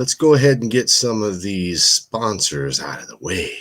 Let's go ahead and get some of these sponsors out of the way.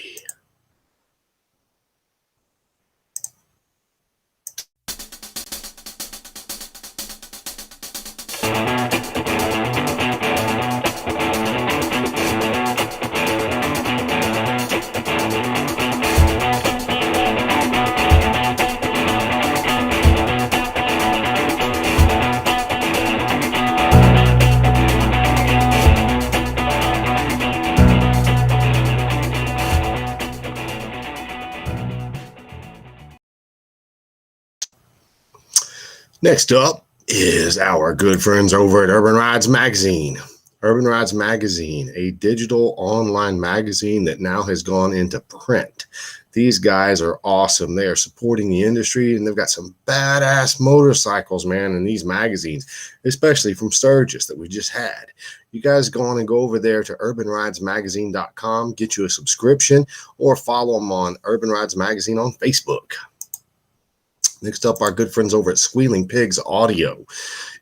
Next up is our good friends over at Urban Rides Magazine. Urban Rides Magazine, a digital online magazine that now has gone into print. These guys are awesome. They are supporting the industry, and they've got some badass motorcycles, man, in these magazines, especially from Sturgis that we just had. You guys go on and go over there to urbanridesmagazine.com, get you a subscription, or follow them on Urban Rides Magazine on Facebook. Next up, our good friends over at Squealing Pigs Audio.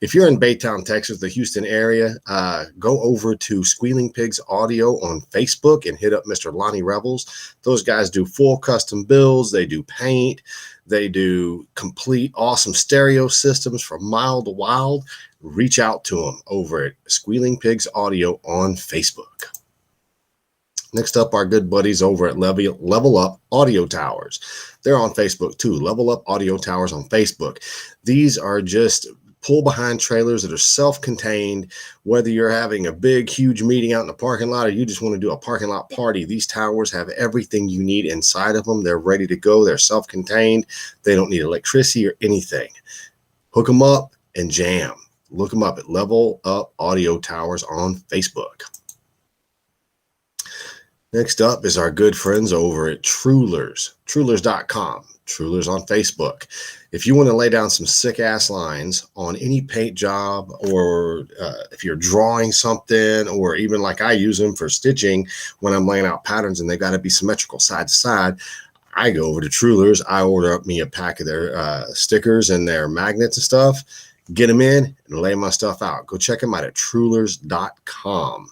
If you're in Baytown, Texas, the Houston area, go over to Squealing Pigs Audio on Facebook and hit up Mr. Lonnie Rebels. Those guys do full custom builds. They do paint. They do complete awesome stereo systems from mild to wild. Reach out to them over at Squealing Pigs Audio on Facebook. Next up, our good buddies over at Level Up Audio Towers. They're on Facebook too. Level Up Audio Towers on Facebook. These are just pull-behind trailers that are self-contained. Whether you're having a big, huge meeting out in the parking lot or you just want to do a parking lot party, these towers have everything you need inside of them. They're ready to go. They're self-contained. They don't need electricity or anything. Hook them up and jam. Look them up at Level Up Audio Towers on Facebook. Next up is our good friends over at Trulers, Trulers.com, Trulers on Facebook. If you want to lay down some sick-ass lines on any paint job, or if you're drawing something, or even like I use them for stitching when I'm laying out patterns and they got to be symmetrical side to side, I go over to Trulers. I order up me a pack of their stickers and their magnets and stuff, get them in, and lay my stuff out. Go check them out at Trulers.com.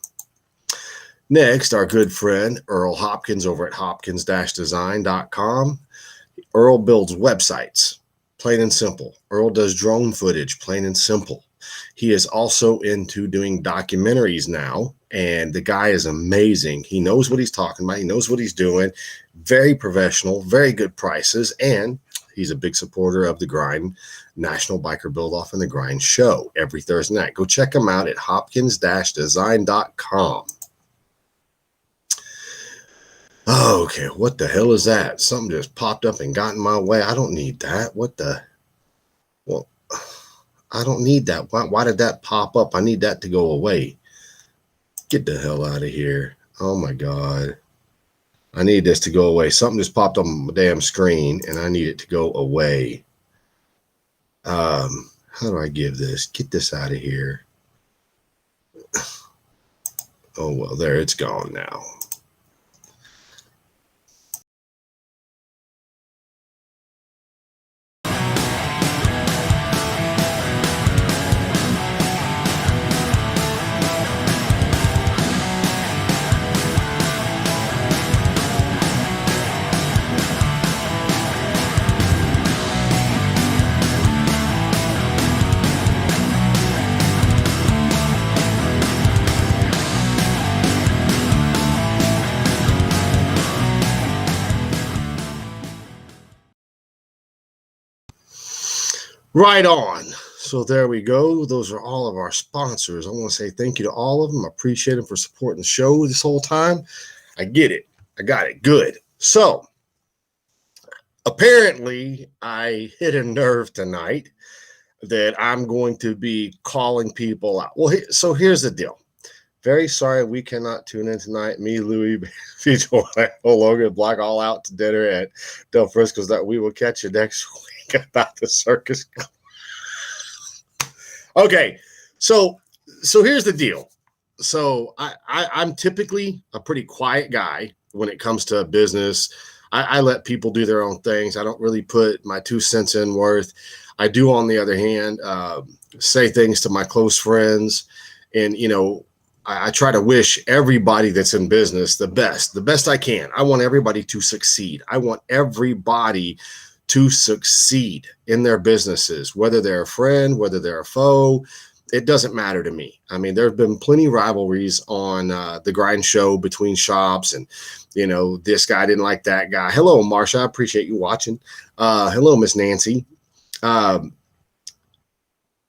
Next, our good friend Earl Hopkins over at hopkins-design.com. Earl builds websites, plain and simple. Earl does drone footage, plain and simple. He is also into doing documentaries now, and the guy is amazing. He knows what he's talking about. He knows what he's doing. Very professional, very good prices, and he's a big supporter of the Grind National Biker Build-Off and the Grind Show every Thursday night. Go check him out at hopkins-design.com. Okay, what the hell is that? Something just popped up and got in my way. I don't need that. What the? Well, I don't need that. Why did that pop up? I need that to go away. Get the hell out of here. Oh my God. I need this to go away. Something just popped on my damn screen and I need it to go away. How do I give this? Get this out of here. Oh, well, there, it's gone now. Right on. So there we go. Those are all of our sponsors. I want to say thank you to all of them. I appreciate them for supporting the show this whole time. I get it. I got it. Good. So apparently I hit a nerve tonight that I'm going to be calling people out. Well, so here's the deal. Very sorry we cannot tune in tonight. Me, Louie, Vito, Logan, Black, all out to dinner at Del Frisco's. That we will catch you next week about the circus. Okay, so here's the deal. So I'm typically a pretty quiet guy when it comes to business. I let people do their own things. I don't really put my 2 cents in worth. I do, on the other hand, say things to my close friends, and I try to wish everybody that's in business the best I can. I want everybody to succeed. I want everybody to succeed in their businesses, whether they're a friend, whether they're a foe. It doesn't matter to me. I mean, there have been plenty of rivalries on the Grind Show between shops, and this guy didn't like that guy. Hello, Marsha. I appreciate you watching. Hello, Miss Nancy.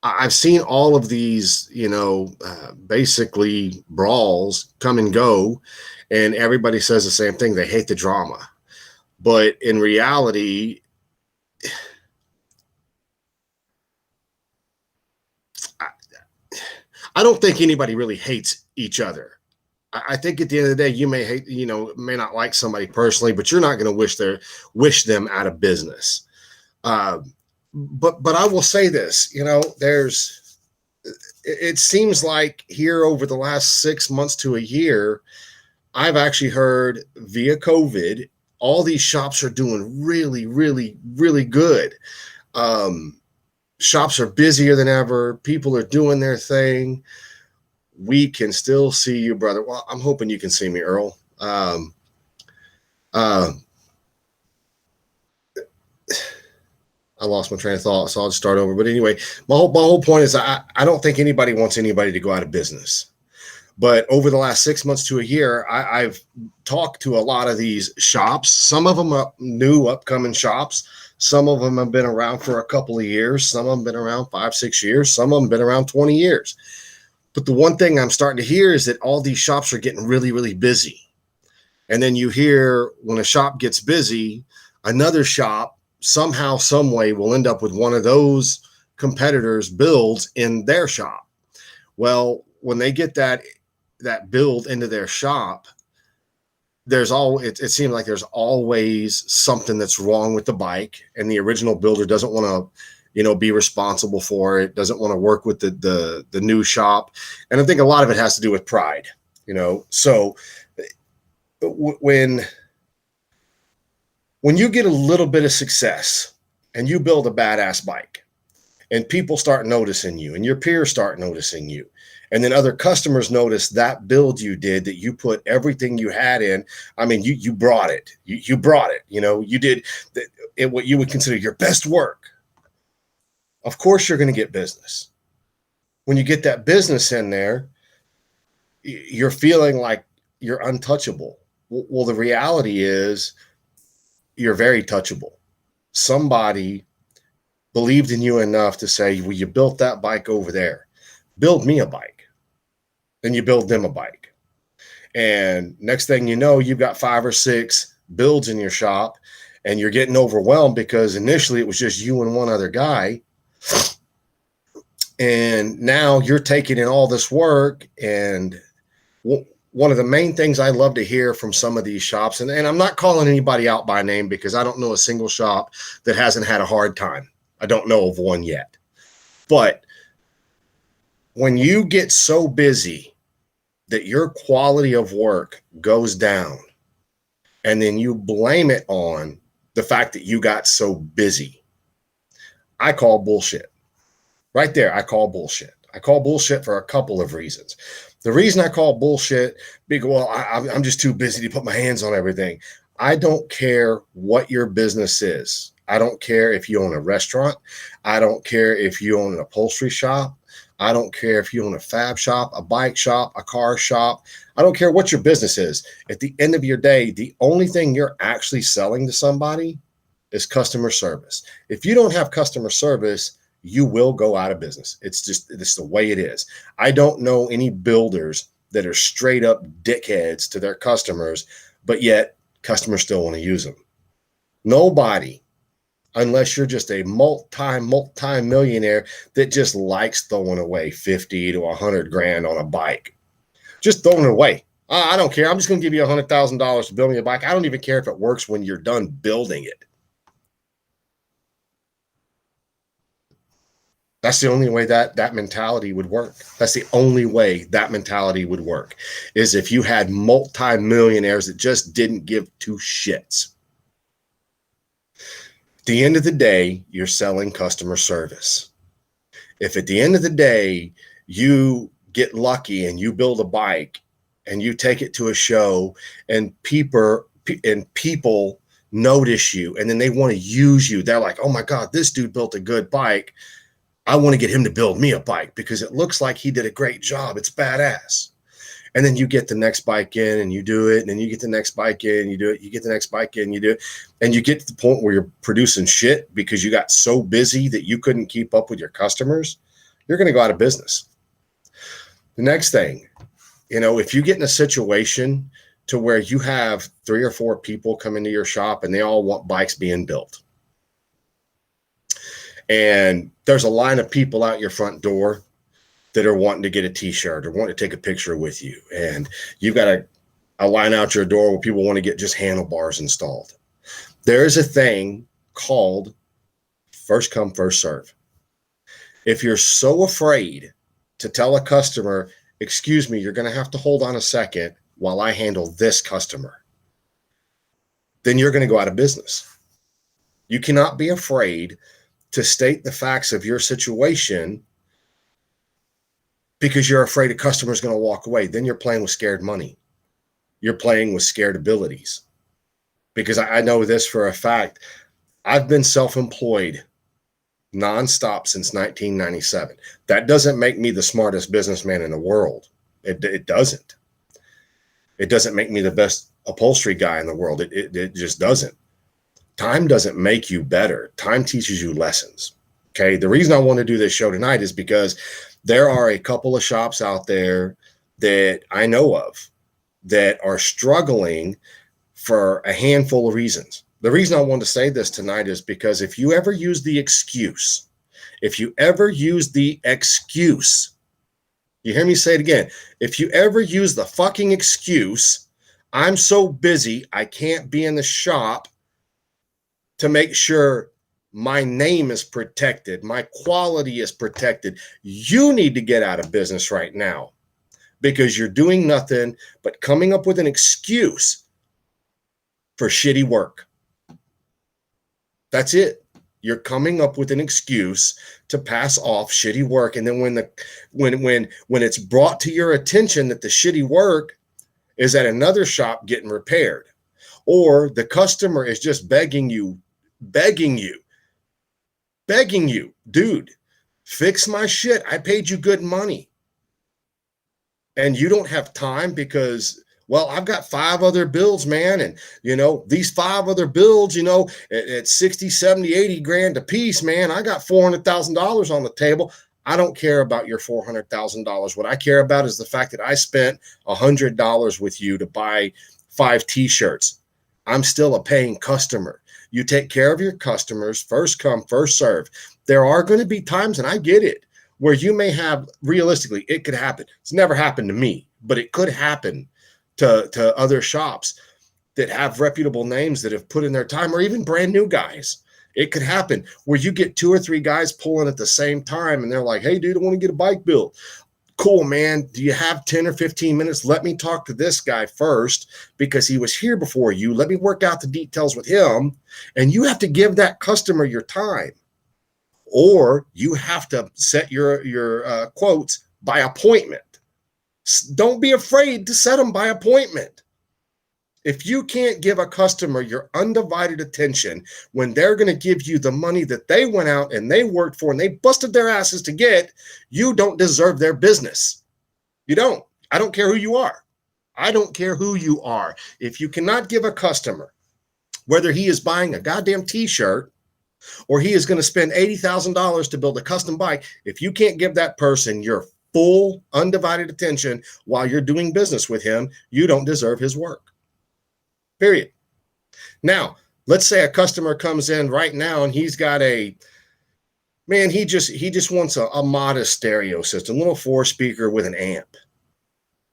I've seen all of these, basically brawls come and go, and everybody says the same thing. They hate the drama. But in reality, I don't think anybody really hates each other. I think at the end of the day, you may hate, may not like somebody personally, but you're not going to wish them out of business. But I will say this, it seems like here over the last 6 months to a year, I've actually heard via COVID, all these shops are doing really, really, really good. Shops are busier than ever. People are doing their thing. We can still see you, brother. Well, I'm hoping you can see me, Earl. I lost my train of thought, so I'll just start over. But anyway, my whole point is I don't think anybody wants anybody to go out of business. But over the last 6 months to a year, I've talked to a lot of these shops. Some of them are new, upcoming shops. Some of them have been around for a couple of years. Some of them have been around 5-6 years. Some of them have been around 20 years. But the one thing I'm starting to hear is that all these shops are getting really, really busy. And then you hear when a shop gets busy, another shop somehow, some way will end up with one of those competitors' builds in their shop. Well, when they get that build into their shop, it seems like there's always something that's wrong with the bike, and the original builder doesn't want to be responsible for it, doesn't want to work with the new shop. And I think a lot of it has to do with pride, so when you get a little bit of success and you build a badass bike and people start noticing you and your peers start noticing you, and then other customers notice that build you did, that you put everything you had in. I mean, you brought it, you brought it, you did what you would consider your best work. Of course, you're going to get business. When you get that business in there, you're feeling like you're untouchable. Well, the reality is you're very touchable. Somebody believed in you enough to say, well, you built that bike over there. Build me a bike. Then you build them a bike. And next thing you know, you've got 5 or 6 builds in your shop, and you're getting overwhelmed because initially it was just you and one other guy. And now you're taking in all this work. And one of the main things I love to hear from some of these shops, and I'm not calling anybody out by name because I don't know a single shop that hasn't had a hard time. I don't know of one yet. But when you get so busy that your quality of work goes down, and then you blame it on the fact that you got so busy, I call bullshit. Right there, I call bullshit. I call bullshit for a couple of reasons. The reason I call bullshit, because, I'm just too busy to put my hands on everything. I don't care what your business is. I don't care if you own a restaurant. I don't care if you own an upholstery shop. I don't care if you own a fab shop, a bike shop, a car shop. I don't care what your business is. At the end of your day, the only thing you're actually selling to somebody is customer service. If you don't have customer service, you will go out of business. It's the way it is. I don't know any builders that are straight up dickheads to their customers, but yet customers still want to use them. Nobody, unless you're just a multi-millionaire that just likes throwing away 50 to 100 grand on a bike. Just throwing it away. I don't care. I'm just going to give you $100,000 to build me a bike. I don't even care if it works when you're done building it. That's the only way that mentality would work. That's the only way that mentality would work, is if you had multi-millionaires that just didn't give two shits. At the end of the day, you're selling customer service. If at the end of the day, you get lucky and you build a bike and you take it to a show and people notice you and then they want to use you. They're like, oh my God, this dude built a good bike. I want to get him to build me a bike because it looks like he did a great job. It's badass. And then you get the next bike in and you do it. And then you get the next bike in, you do it. You get the next bike in, you do it. And you get to the point where you're producing shit because you got so busy that you couldn't keep up with your customers. You're going to go out of business. The next thing, if you get in a situation to where you have 3 or 4 people come into your shop and they all want bikes being built. And there's a line of people out your front door that are wanting to get a t-shirt or want to take a picture with you. And you've got a line out your door where people want to get just handlebars installed. There is a thing called first come, first serve. If you're so afraid to tell a customer, excuse me, you're going to have to hold on a second while I handle this customer, then you're going to go out of business. You cannot be afraid to state the facts of your situation because you're afraid a customer is going to walk away. Then you're playing with scared money. You're playing with scared abilities. Because I know this for a fact. I've been self-employed nonstop since 1997. That doesn't make me the smartest businessman in the world. It doesn't. It doesn't make me the best upholstery guy in the world. It just doesn't. Time doesn't make you better. Time teaches you lessons. Okay. The reason I want to do this show tonight is because there are a couple of shops out there that I know of that are struggling for a handful of reasons. The reason I want to say this tonight is because if you ever use the excuse, you hear me say it again, if you ever use the fucking excuse, I'm so busy, I can't be in the shop to make sure my name is protected, my quality is protected. You need to get out of business right now because you're doing nothing but coming up with an excuse for shitty work. That's it. You're coming up with an excuse to pass off shitty work. And then when it's brought to your attention that the shitty work is at another shop getting repaired, or the customer is just begging you, dude, fix my shit. I paid you good money. And you don't have time because, well, I've got 5 other builds, man. And, these 5 other builds, at 60, 70, 80 grand a piece, man, I got $400,000 on the table. I don't care about your $400,000. What I care about is the fact that I spent $100 with you to buy 5 t-shirts. I'm still a paying customer. You take care of your customers, first come, first serve. There are going to be times, and I get it, where you may have, realistically, it could happen. It's never happened to me, but it could happen to other shops that have reputable names that have put in their time, or even brand new guys. It could happen where you get 2 or 3 guys pulling at the same time, and they're like, hey, dude, I want to get a bike built. Cool, man. Do you have 10 or 15 minutes? Let me talk to this guy first because he was here before you. Let me work out the details with him. And you have to give that customer your time, or you have to set your quotes by appointment. Don't be afraid to set them by appointment. If you can't give a customer your undivided attention when they're going to give you the money that they went out and they worked for and they busted their asses to get, you don't deserve their business. You don't. I don't care who you are. I don't care who you are. If you cannot give a customer, whether he is buying a goddamn t-shirt or he is going to spend $80,000 to build a custom bike, if you can't give that person your full undivided attention while you're doing business with him, you don't deserve his work. Period. Now, let's say a customer comes in right now and he's got he just wants a modest stereo system, little 4-speaker with an amp.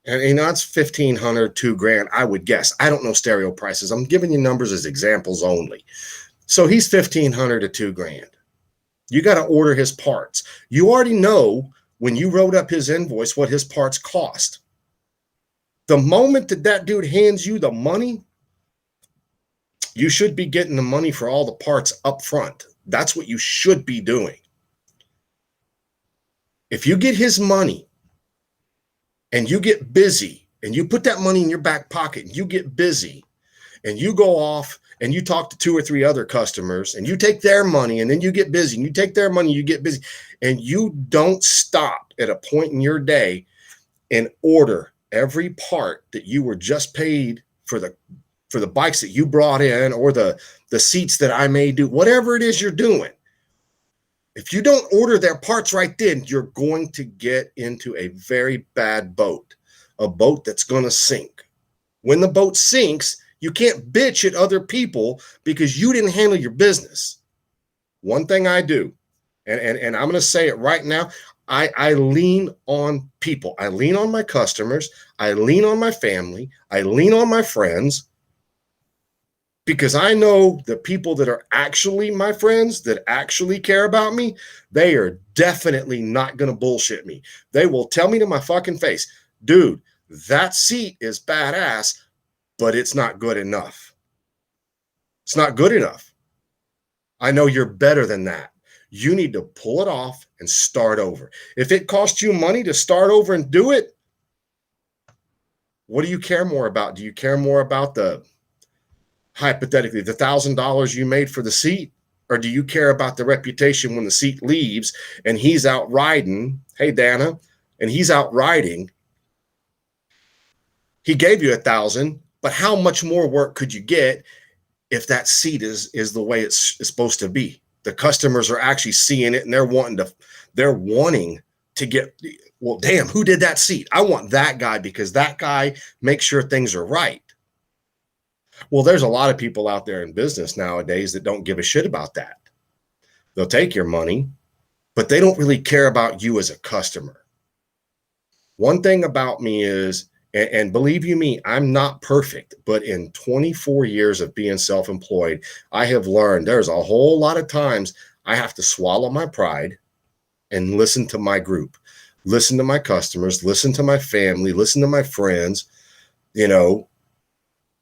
And it's $1,500, $2,000, I would guess. I don't know stereo prices. I'm giving you numbers as examples only. So he's $1,500 to $2,000. You got to order his parts. You already know when you wrote up his invoice what his parts cost. The moment that dude hands you the money, you should be getting the money for all the parts up front. That's what you should be doing. If you get his money and you get busy and you put that money in your back pocket and you get busy and you go off and you talk to 2 or 3 other customers and you take their money and then you get busy and you take their money, you get busy, and you don't stop at a point in your day and order every part that you were just paid for the bikes that you brought in, or the seats that I may do, whatever it is you're doing. If you don't order their parts right then, you're going to get into a very bad boat, a boat that's going to sink. When the boat sinks, you can't bitch at other people because you didn't handle your business. One thing I do, and I'm going to say it right now, I lean on people. I lean on my customers. I lean on my family. I lean on my friends, because I know the people that are actually my friends, that actually care about me, they are definitely not going to bullshit me. They will tell me to my fucking face, dude, that seat is badass, but it's not good enough. It's not good enough. I know you're better than that. You need to pull it off and start over. If it costs you money to start over and do it, what do you care more about? Do you care more about hypothetically, the $1,000 you made for the seat? Or do you care about the reputation when the seat leaves and he's out riding? Hey, Dana, and he's out riding. He gave you $1,000, but how much more work could you get if that seat is the way it's supposed to be? The customers are actually seeing it and they're wanting to get, well, damn, who did that seat? I want that guy because that guy makes sure things are right. Well, there's a lot of people out there in business nowadays that don't give a shit about that. They'll take your money, but they don't really care about you as a customer. One thing about me is, and believe you me, I'm not perfect, but in 24 years of being self-employed, I have learned there's a whole lot of times I have to swallow my pride and listen to my group, listen to my customers, listen to my family, listen to my friends. You know,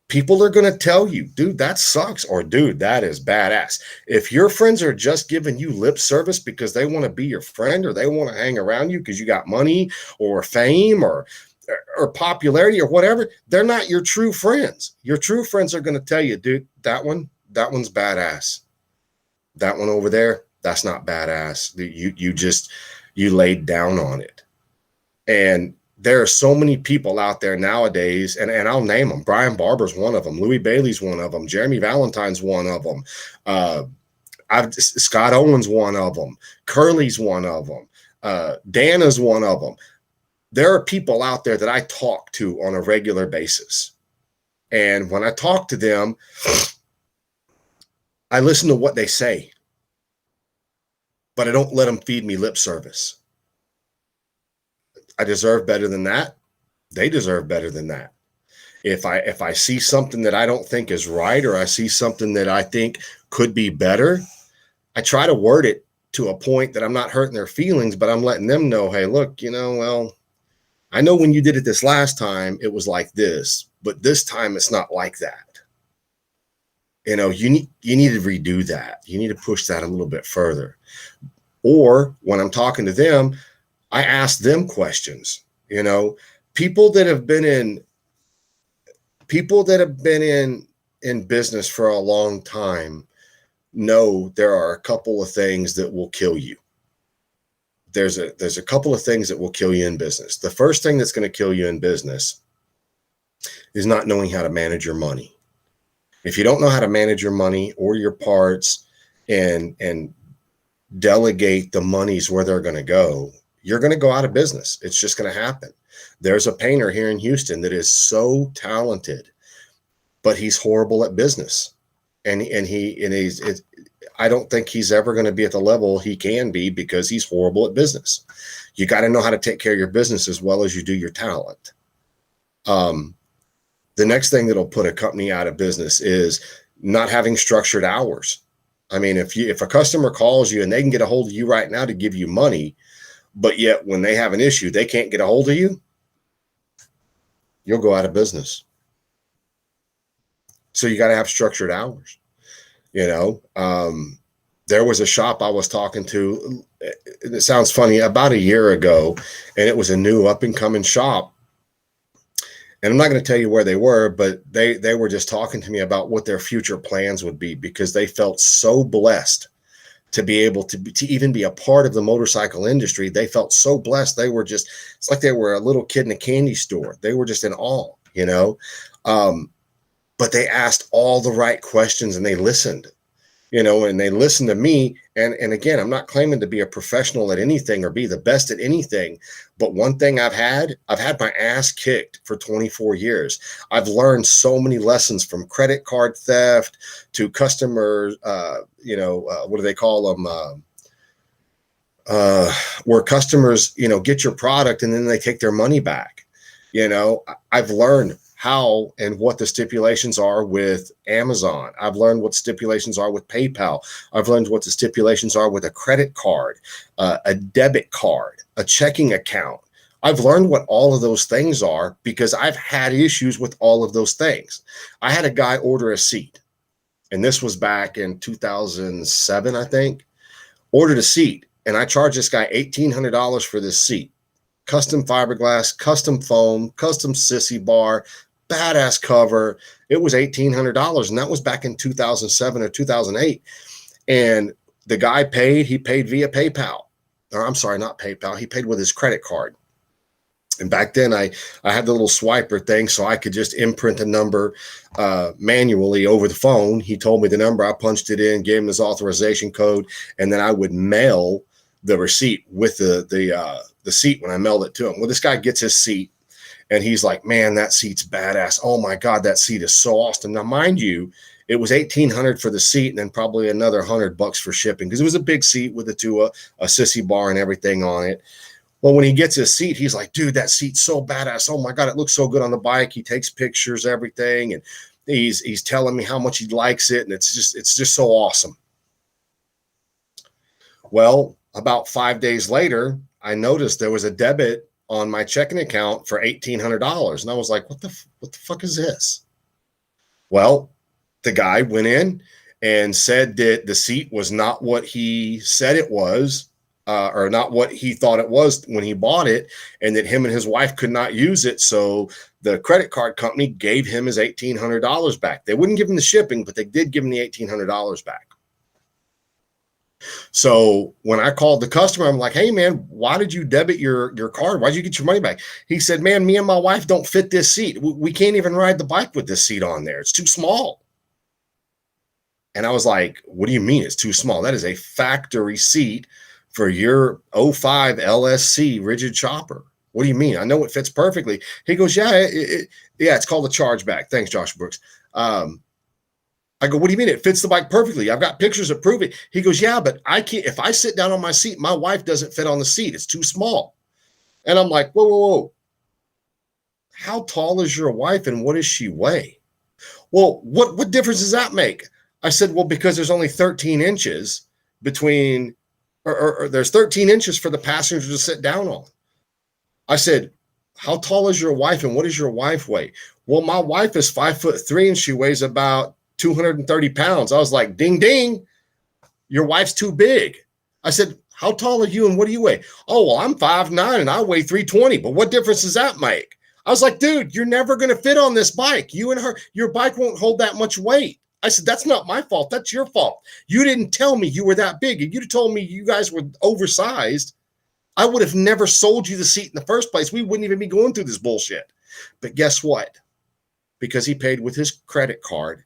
people are going to tell you, dude, that sucks, or dude, that is badass. If your friends are just giving you lip service because they want to be your friend, or they want to hang around you because you got money or fame or popularity or whatever, they're not your true friends. Your true friends are going to tell you, dude, that one's badass. That one over there, that's not badass. You laid down on it. And there are so many people out there nowadays, and I'll name them. Brian Barber's one of them. Louis Bailey's one of them. Jeremy Valentine's one of them. Scott Owen's one of them. Curly's one of them. Dana's one of them. There are people out there that I talk to on a regular basis. And when I talk to them, I listen to what they say, but I don't let them feed me lip service. I deserve better than that. They deserve better than that. If I see something that I don't think is right, or I see something that I think could be better, I try to word it to a point that I'm not hurting their feelings, but I'm letting them know, hey, look, well, I know when you did it this last time, it was like this, but this time it's not like that. You need to redo that. You need to push that a little bit further. Or when I'm talking to them, I ask them questions. People that have been in business for a long time know there are a couple of things that will kill you. There's a couple of things that will kill you in business. The first thing that's going to kill you in business is not knowing how to manage your money. If you don't know how to manage your money or your parts and delegate the monies where they're going to go, you're going to go out of business. It's just going to happen. There's a painter here in Houston that is so talented, but he's horrible at business. I don't think he's ever going to be at the level he can be because he's horrible at business. You got to know how to take care of your business as well as you do your talent. The next thing that'll put a company out of business is not having structured hours. I mean, if a customer calls you and they can get a hold of you right now to give you money, but yet when they have an issue, they can't get a hold of you, you'll go out of business. So you got to have structured hours. There was a shop I was talking to. It sounds funny, about a year ago, and it was a new up and coming shop. And I'm not going to tell you where they were, but they were just talking to me about what their future plans would be, because they felt so blessed to be able to even be a part of the motorcycle industry. They felt so blessed. They were just, it's like they were a little kid in a candy store. They were just in awe, you know. But they asked all the right questions and they listened, you know, and they listened to me. And again, I'm not claiming to be a professional at anything or be the best at anything, but one thing I've had my ass kicked for 24 years. I've learned so many lessons, from credit card theft to customer, what do they call them? Where customers, get your product and then they take their money back. I've learned how and what the stipulations are with Amazon. I've learned what stipulations are with PayPal. I've learned what the stipulations are with a credit card, a debit card, a checking account. I've learned what all of those things are because I've had issues with all of those things. I had a guy order a seat, and this was back in 2007, I think. Ordered a seat, and I charged this guy $1,800 for this seat. Custom fiberglass, custom foam, custom sissy bar, badass cover. It was $1,800, and that was back in 2007 or 2008. And the guy he paid via PayPal. Or I'm sorry, not PayPal. He paid with his credit card. And back then I had the little swiper thing, so I could just imprint a number manually over the phone. He told me the number, I punched it in, gave him his authorization code, and then I would mail the receipt with the seat when I mailed it to him. Well, this guy gets his seat, and he's like, man, that seat's badass. Oh my God, that seat is so awesome. Now, mind you, it was $1,800 for the seat, and then probably another $100 for shipping, because it was a big seat with a sissy bar and everything on it. Well, when he gets his seat, he's like, dude, that seat's so badass. Oh my God, it looks so good on the bike. He takes pictures, everything. And he's telling me how much he likes it. And it's just so awesome. Well, about 5 days later, I noticed there was a debit on my checking account for $1,800. And I was like, what the fuck is this? Well, the guy went in and said that the seat was not what he said it was. Or not what he thought it was when he bought it, and that him and his wife could not use it. So the credit card company gave him his $1,800 back. They wouldn't give him the shipping, but they did give him the $1,800 back. So when I called the customer, I'm like, hey man, why did you debit your card? Why'd you get your money back? He said, man, me and my wife don't fit this seat. We can't even ride the bike with this seat on there. It's too small. And I was like, what do you mean it's too small? That is a factory seat for your 05 LSC rigid chopper. What do you mean? I know it fits perfectly. He goes, yeah, it's called a chargeback. Thanks, Josh Brooks. I go, what do you mean? It fits the bike perfectly. I've got pictures that prove it. He goes, yeah, but I can't. If I sit down on my seat, my wife doesn't fit on the seat. It's too small. And I'm like, whoa. How tall is your wife and what does she weigh? Well, what difference does that make? I said, well, because there's only 13 inches between or there's 13 inches for the passenger to sit down on. I said, how tall is your wife and what does your wife weigh? Well, my wife is 5'3" and she weighs about 230 pounds. I was like, ding, ding, your wife's too big. I said, how tall are you and what do you weigh? Oh, well, I'm 5'9" and I weigh 320, but what difference does that make? I was like, dude, you're never going to fit on this bike. You and her, your bike won't hold that much weight. I said, that's not my fault. That's your fault. You didn't tell me you were that big. If you'd have told me you guys were oversized, I would have never sold you the seat in the first place. We wouldn't even be going through this bullshit. But guess what? Because he paid with his credit card,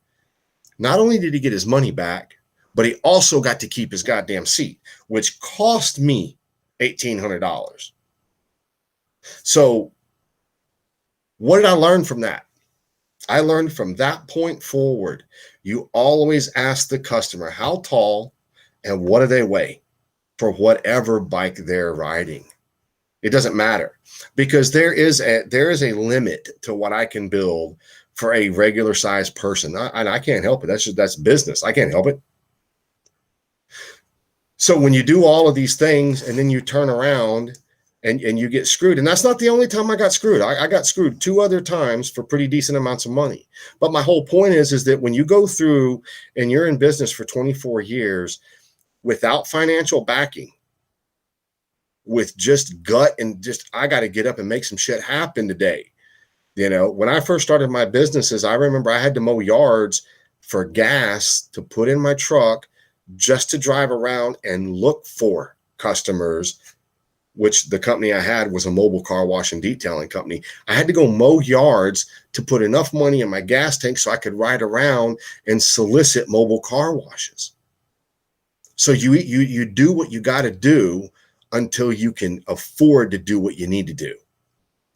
not only did he get his money back, but he also got to keep his goddamn seat, which cost me $1,800. So what did I learn from that? I learned from that point forward, you always ask the customer how tall and what do they weigh for whatever bike they're riding. It doesn't matter, because there is a limit to what I can build for a regular sized person. And I can't help it. That's business. I can't help it. So when you do all of these things and then you turn around and you get screwed. And that's not the only time I got screwed. I got screwed 2 other times for pretty decent amounts of money. But my whole point is that when you go through and you're in business for 24 years without financial backing, with just gut and just, I got to get up and make some shit happen today. You know, when I first started my businesses, I remember I had to mow yards for gas to put in my truck just to drive around and look for customers, which the company I had was a mobile car wash and detailing company. I had to go mow yards to put enough money in my gas tank so I could ride around and solicit mobile car washes. So you do what you got to do until you can afford to do what you need to do.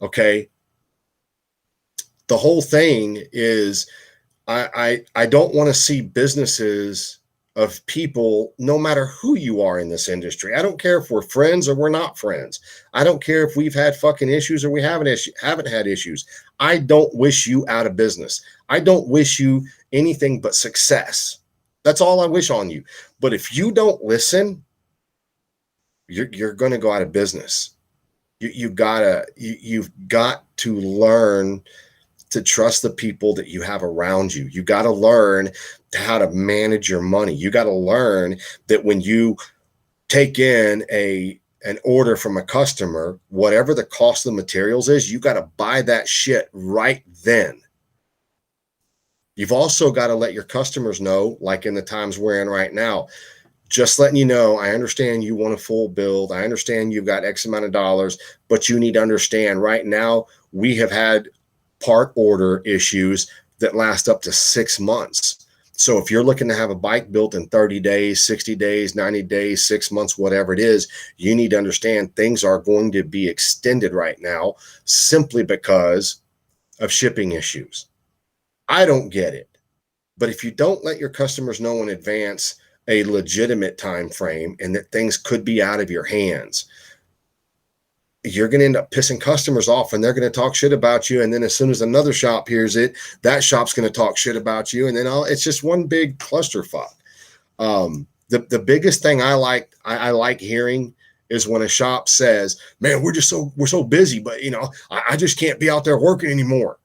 Okay. The whole thing is I don't want to see businesses of people, no matter who you are in this industry. I don't care if we're friends or we're not friends. I don't care if we've had fucking issues or we haven't had issues. I don't wish you out of business. I don't wish you anything but success. That's all I wish on you. But if you don't listen, you're going to go out of business. You've got to learn to trust the people that you have around you. You got to learn how to manage your money. You got to learn that when you take in an order from a customer, whatever the cost of the materials is, you got to buy that shit right then. You've also got to let your customers know, like in the times we're in right now, just letting you know, I understand you want a full build. I understand you've got X amount of dollars, but you need to understand right now we have had part order issues that last up to 6 months. So if you're looking to have a bike built in 30 days, 60 days, 90 days, 6 months, whatever it is, you need to understand things are going to be extended right now simply because of shipping issues. I don't get it. But if you don't let your customers know in advance a legitimate time frame and that things could be out of your hands, you're going to end up pissing customers off and they're going to talk shit about you. And then as soon as another shop hears it, that shop's going to talk shit about you. And then it's just one big clusterfuck. The biggest thing I like hearing is when a shop says, man, we're so busy, but I just can't be out there working anymore.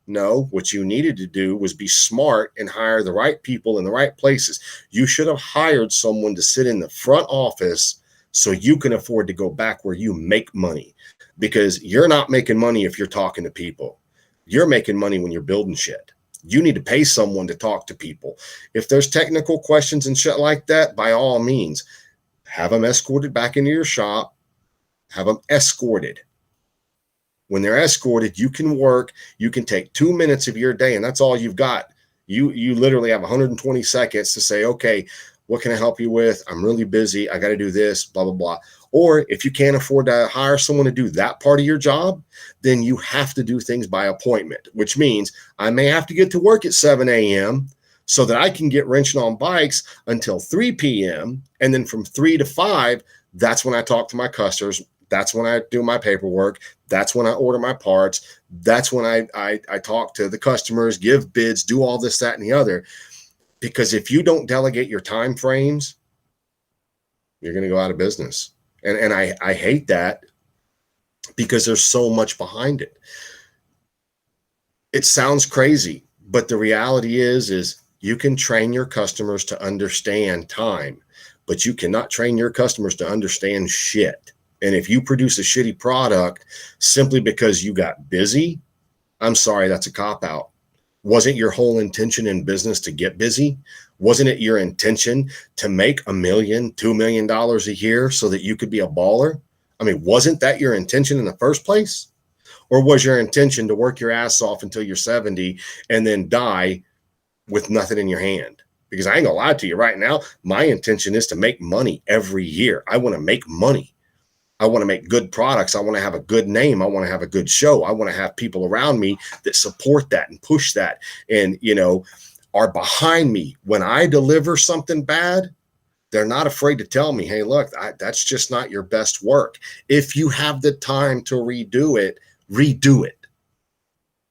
No, what you needed to do was be smart and hire the right people in the right places. You should have hired someone to sit in the front office so you can afford to go back where you make money, because you're not making money if you're talking to people. You're making money when you're building shit. You need to pay someone to talk to people. If there's technical questions and shit like that, by all means, have them escorted back into your shop. Have them escorted. When they're escorted, you can work. You can take 2 minutes of your day, and that's all you've got. You literally have 120 seconds to say, okay, what can I help you with? I'm really busy. I got to do this, blah, blah, blah. Or if you can't afford to hire someone to do that part of your job, then you have to do things by appointment, which means I may have to get to work at 7 a.m. so that I can get wrenching on bikes until 3 p.m. And then from 3 to 5, that's when I talk to my customers. That's when I do my paperwork. That's when I order my parts. That's when I talk to the customers, give bids, do all this, that, and the other. Because if you don't delegate your time frames, you're going to go out of business. And I hate that because there's so much behind it. It sounds crazy, but the reality is you can train your customers to understand time, but you cannot train your customers to understand shit. And if you produce a shitty product simply because you got busy, I'm sorry, that's a cop-out. Wasn't your whole intention in business to get busy? Wasn't it your intention to make $1 million, $2 million a year so that you could be a baller? I mean, wasn't that your intention in the first place? Or was your intention to work your ass off until you're 70 and then die with nothing in your hand? Because I ain't gonna lie to you right now, my intention is to make money every year. I want to make money. I want to make good products. I want to have a good name. I want to have a good show. I want to have people around me that support that and push that and, are behind me. When I deliver something bad, they're not afraid to tell me, hey, look, that's just not your best work. If you have the time to redo it, redo it.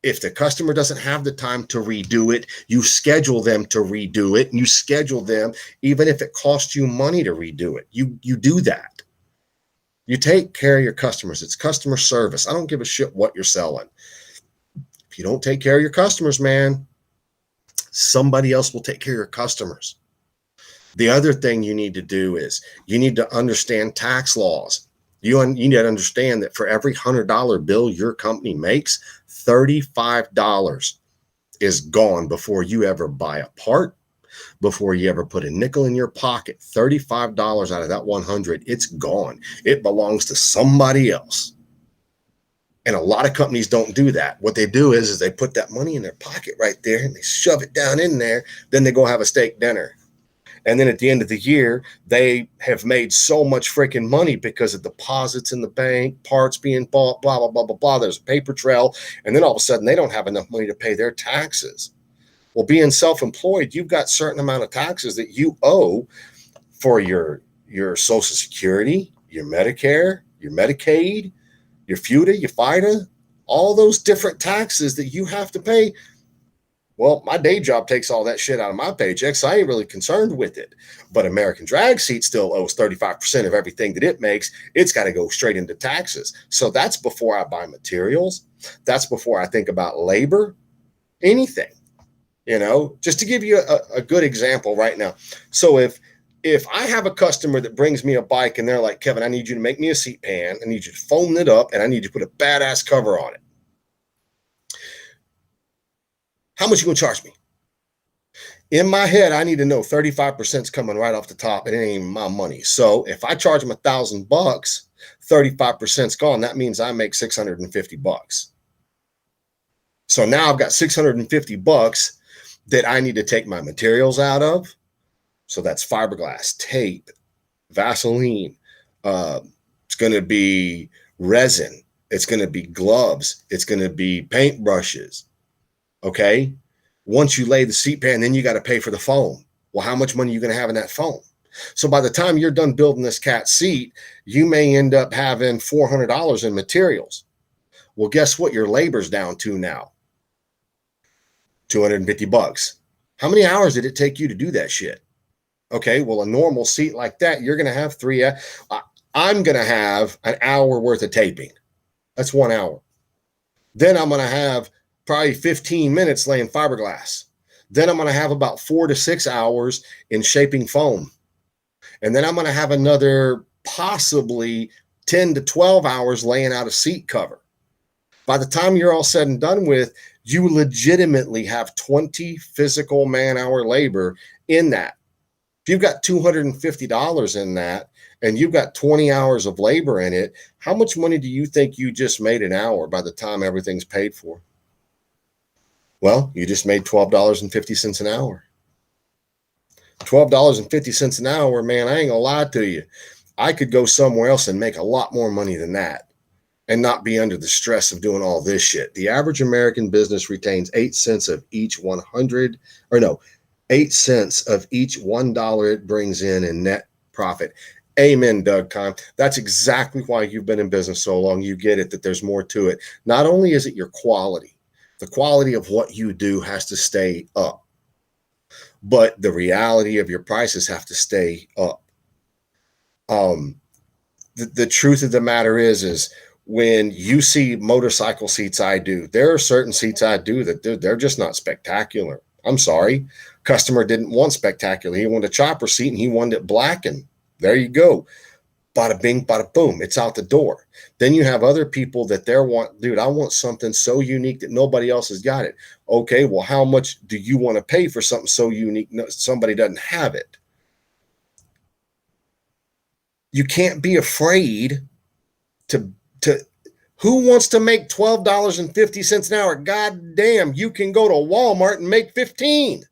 If the customer doesn't have the time to redo it, you schedule them to redo it, and you schedule them, even if it costs you money to redo it. You do that. You take care of your customers. It's customer service. I don't give a shit what you're selling. If you don't take care of your customers, man, somebody else will take care of your customers. The other thing you need to do is you need to understand tax laws. You need to understand that for every $100 bill your company makes, $35 is gone before you ever buy a part, before you ever put a nickel in your pocket. $35 out of that 100, it's gone. It belongs to somebody else. And a lot of companies don't do that. What they do is they put that money in their pocket right there and they shove it down in there. Then they go have a steak dinner. And then at the end of the year, they have made so much freaking money because of deposits in the bank, parts being bought, blah, blah, blah, blah, blah. There's a paper trail. And then all of a sudden, they don't have enough money to pay their taxes. Well, being self-employed, you've got a certain amount of taxes that you owe for your Social Security, your Medicare, your Medicaid, your FUTA, your FIDA, all those different taxes that you have to pay. Well, my day job takes all that shit out of my paycheck, so I ain't really concerned with it. But American Drag Seat still owes 35% of everything that it makes. It's got to go straight into taxes. So that's before I buy materials. That's before I think about labor, anything. You know, just to give you a good example right now. So if I have a customer that brings me a bike and they're like, Kevin, I need you to make me a seat pan. I need you to foam it up and I need you to put a badass cover on it. How much you gonna charge me? In my head, I need to know 35% is coming right off the top. It ain't even my money. So if I charge them $1,000, 35% is gone. That means I make $650. So now I've got $650 that I need to take my materials out of. So that's fiberglass, tape, Vaseline. It's going to be resin. It's going to be gloves. It's going to be paintbrushes. Okay. Once you lay the seat pan, then you got to pay for the foam. Well, how much money are you going to have in that foam? So by the time you're done building this cat seat, you may end up having $400 in materials. Well, guess what? Your labor's down to now. $250. How many hours did it take you to do that shit? Okay, well, a normal seat like that, you're going to have I'm going to have an hour worth of taping. That's 1 hour. Then I'm going to have probably 15 minutes laying fiberglass. Then I'm going to have about 4 to 6 hours in shaping foam. And then I'm going to have another possibly 10 to 12 hours laying out a seat cover. By the time you're all said and done with, you legitimately have 20 physical man-hour labor in that. If you've got $250 in that and you've got 20 hours of labor in it, how much money do you think you just made an hour by the time everything's paid for? Well, you just made $12.50 an hour. $12.50 an hour, man, I ain't gonna lie to you. I could go somewhere else and make a lot more money than that and not be under the stress of doing all this shit. The average American business retains 8 cents of each 8 cents of each $1 it brings in net profit. Amen, Doug Kahn. That's exactly why you've been in business so long. You get it, that there's more to it. Not only is it your quality, the quality of what you do has to stay up, but the reality of your prices have to stay up. The truth of the matter is when you see motorcycle seats I do, there are certain seats I do that they're just not spectacular. I'm sorry. Customer didn't want spectacular. He wanted a chopper seat and he wanted it black, and there you go. Bada bing, bada boom. It's out the door. Then you have other people that I want something so unique that nobody else has got it. Okay, well, how much do you want to pay for something so unique somebody doesn't have it? You can't be afraid to who wants to make $12.50 an hour? God damn, you can go to Walmart and make 15.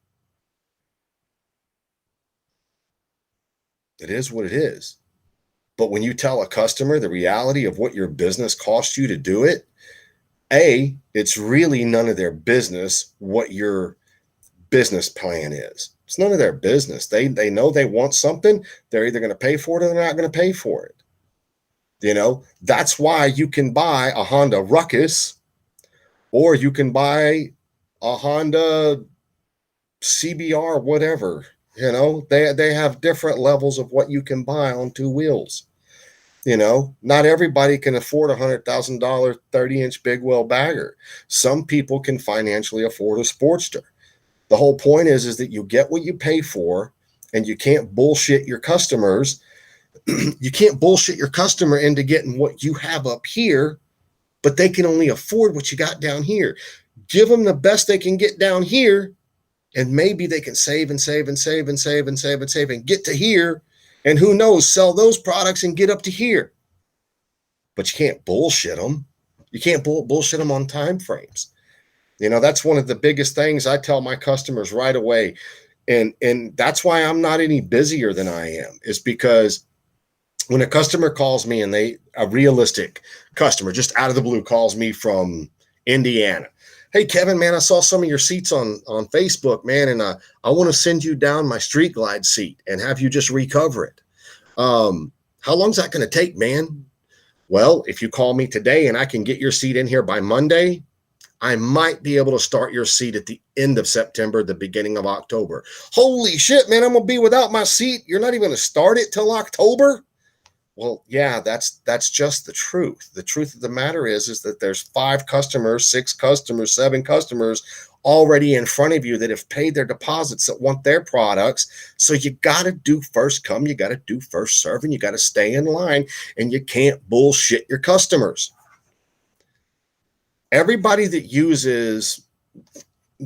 It is what it is. But when you tell a customer the reality of what your business costs you to do it, it's really none of their business what your business plan is. It's none of their business. They know they want something. They're either going to pay for it or they're not going to pay for it. You know, that's why you can buy a Honda Ruckus or you can buy a Honda CBR, whatever. You know, they have different levels of what you can buy on 2 wheels. You know, not everybody can afford a $100,000 30-inch big wheel bagger. Some people can financially afford a Sportster. The whole point is that you get what you pay for, and you can't bullshit your customers. You can't bullshit your customer into getting what you have up here but they can only afford what you got down here. Give them the best they can get down here, and maybe they can save and save and save and save and save and save and get to here, and who knows, sell those products and get up to here. But you can't bullshit them. You can't bullshit them on time frames. You know, that's one of the biggest things I tell my customers right away. And that's why I'm not any busier than I am, is because when a customer calls me, and a realistic customer just out of the blue calls me from Indiana. Hey, Kevin, man, I saw some of your seats on Facebook, man, and I want to send you down my Street Glide seat and have you just recover it. How long's that going to take, man? Well, if you call me today and I can get your seat in here by Monday, I might be able to start your seat at the end of September, the beginning of October. Holy shit, man, I'm going to be without my seat. You're not even going to start it till October? Well, yeah, that's just the truth. The truth of the matter is that there's 5 customers, 6 customers, 7 customers already in front of you that have paid their deposits that want their products. So you got to do first come, you got to do first serve, and you got to stay in line, and you can't bullshit your customers. Everybody that uses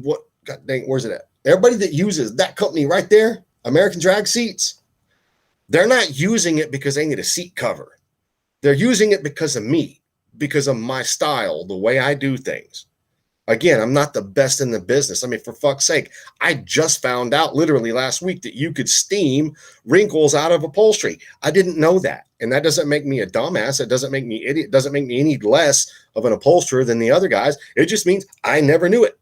God dang, where's it at? Everybody that uses that company right there, American Drag Seats, they're not using it because they need a seat cover. They're using it because of me, because of my style, the way I do things. Again, I'm not the best in the business. I mean, for fuck's sake, I just found out literally last week that you could steam wrinkles out of upholstery. I didn't know that. And that doesn't make me a dumbass. It doesn't make me idiot. It doesn't make me any less of an upholsterer than the other guys. It just means I never knew it.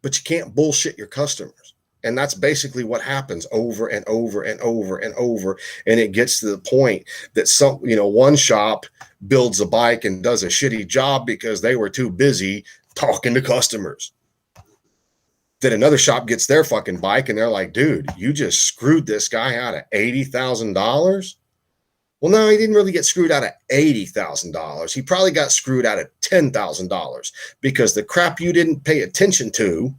But you can't bullshit your customers. And that's basically what happens over and over and over and over. And it gets to the point that one shop builds a bike and does a shitty job because they were too busy talking to customers. Then another shop gets their fucking bike and they're like, dude, you just screwed this guy out of $80,000. Well, no, he didn't really get screwed out of $80,000. He probably got screwed out of $10,000 because the crap you didn't pay attention to,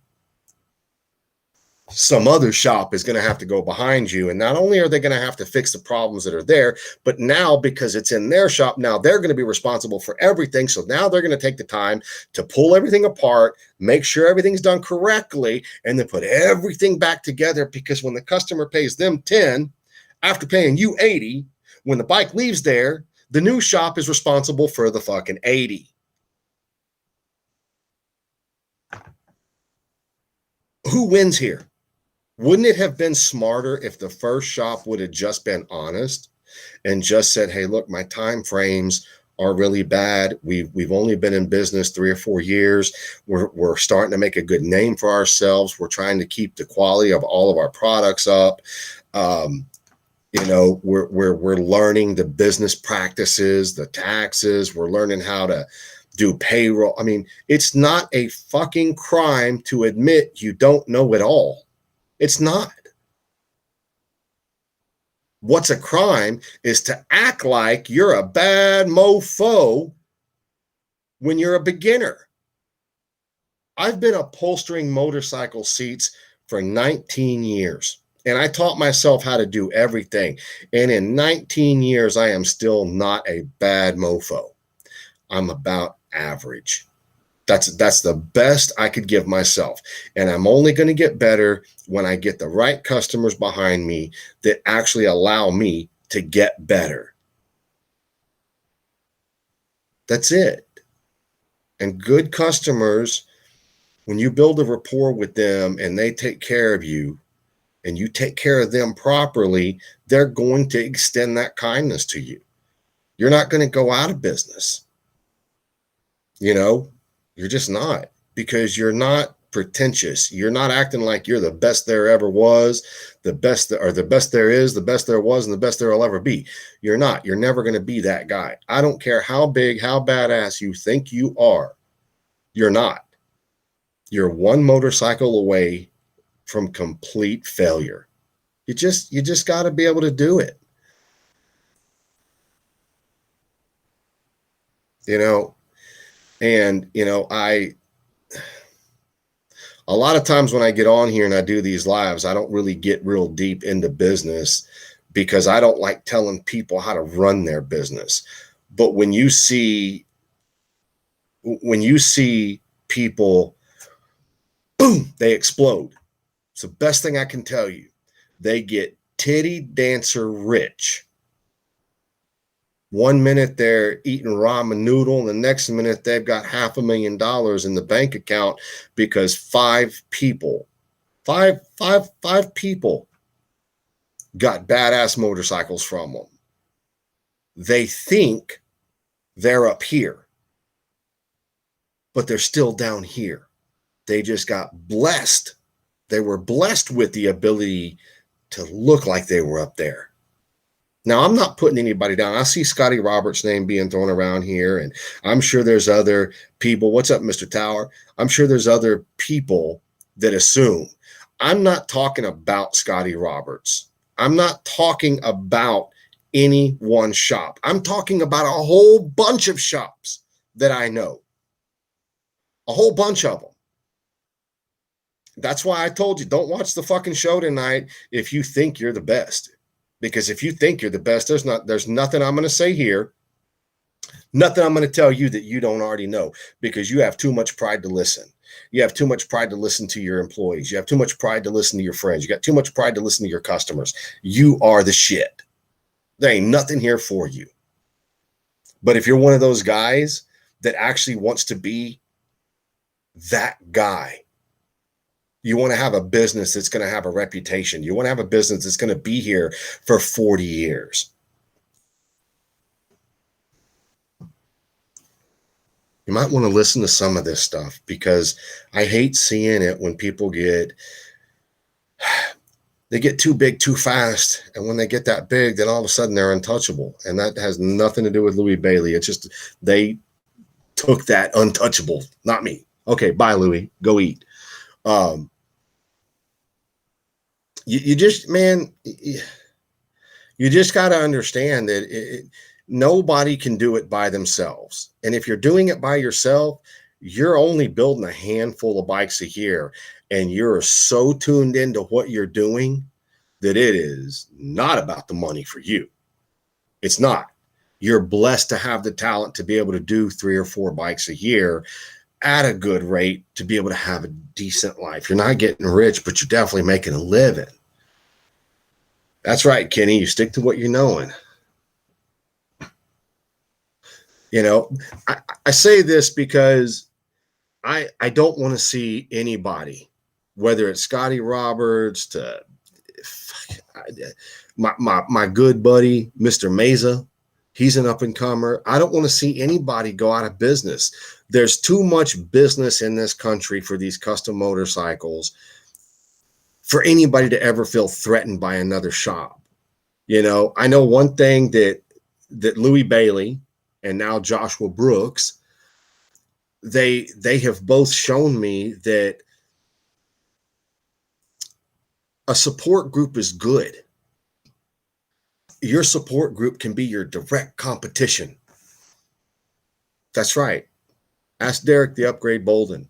some other shop is going to have to go behind you. And not only are they going to have to fix the problems that are there, but now because it's in their shop, now they're going to be responsible for everything. So now they're going to take the time to pull everything apart, make sure everything's done correctly, and then put everything back together. Because when the customer pays them 10, after paying you 80, when the bike leaves there, the new shop is responsible for the fucking 80. Who wins here? Wouldn't it have been smarter if the first shop would have just been honest and just said, hey, look, my time frames are really bad. We've only been in business 3 or 4 years. We're starting to make a good name for ourselves. We're trying to keep the quality of all of our products up. We're learning the business practices, the taxes. We're learning how to do payroll. I mean, it's not a fucking crime to admit you don't know it all. It's not. What's a crime is to act like you're a bad mofo when you're a beginner. I've been upholstering motorcycle seats for 19 years, and I taught myself how to do everything. And in 19 years, I am still not a bad mofo. I'm about average. That's the best I could give myself. And I'm only going to get better when I get the right customers behind me that actually allow me to get better. That's it. And good customers, when you build a rapport with them and they take care of you and you take care of them properly, they're going to extend that kindness to you. You're not going to go out of business. You're just not, because you're not pretentious. You're not acting like you're the best there ever was, the best there is, the best there was, and the best there will ever be. You're not. You're never going to be that guy. I don't care how big, how badass you think you are. You're not. You're one motorcycle away from complete failure. You just got to be able to do it. And, a lot of times when I get on here and I do these lives, I don't really get real deep into business because I don't like telling people how to run their business. But when you see people, boom, they explode. It's the best thing I can tell you. They get titty dancer rich. 1 minute they're eating ramen noodle, and the next minute they've got $500,000 in the bank account because five people got badass motorcycles from them. They think they're up here, but they're still down here. They just got blessed. They were blessed with the ability to look like they were up there. Now, I'm not putting anybody down. I see Scotty Roberts' name being thrown around here, and I'm sure there's other people. What's up, Mr. Tower? I'm sure there's other people that assume. I'm not talking about Scotty Roberts. I'm not talking about any one shop. I'm talking about a whole bunch of shops that I know. A whole bunch of them. That's why I told you, don't watch the fucking show tonight if you think you're the best. Because if you think you're the best, there's nothing I'm going to say here. Nothing I'm going to tell you that you don't already know, because you have too much pride to listen. You have too much pride to listen to your employees. You have too much pride to listen to your friends. You got too much pride to listen to your customers. You are the shit. There ain't nothing here for you. But if you're one of those guys that actually wants to be that guy, you want to have a business that's going to have a reputation. You want to have a business that's going to be here for 40 years. You might want to listen to some of this stuff, because I hate seeing it when people get too big too fast. And when they get that big, then all of a sudden they're untouchable. And that has nothing to do with Louis Bailey. It's just they took that untouchable, not me. Okay, bye, Louis. Go eat. You just got to understand that nobody can do it by themselves. And if you're doing it by yourself, you're only building a handful of bikes a year, and you're so tuned into what you're doing that it is not about the money for you. It's not. You're blessed to have the talent to be able to do 3 or 4 bikes a year at a good rate, to be able to have a decent life. You're not getting rich, but you're definitely making a living. That's right, Kenny. You stick to what you're knowing. You know, I say this because I don't want to see anybody, whether it's Scotty Roberts to my good buddy, Mr. Mesa. He's an up-and-comer. I don't want to see anybody go out of business. There's too much business in this country for these custom motorcycles for anybody to ever feel threatened by another shop. You know, I know one thing that Louis Bailey and now Joshua Brooks, they have both shown me that a support group is good. Your support group can be your direct competition. That's right. Ask Derek the Upgrade Bolden.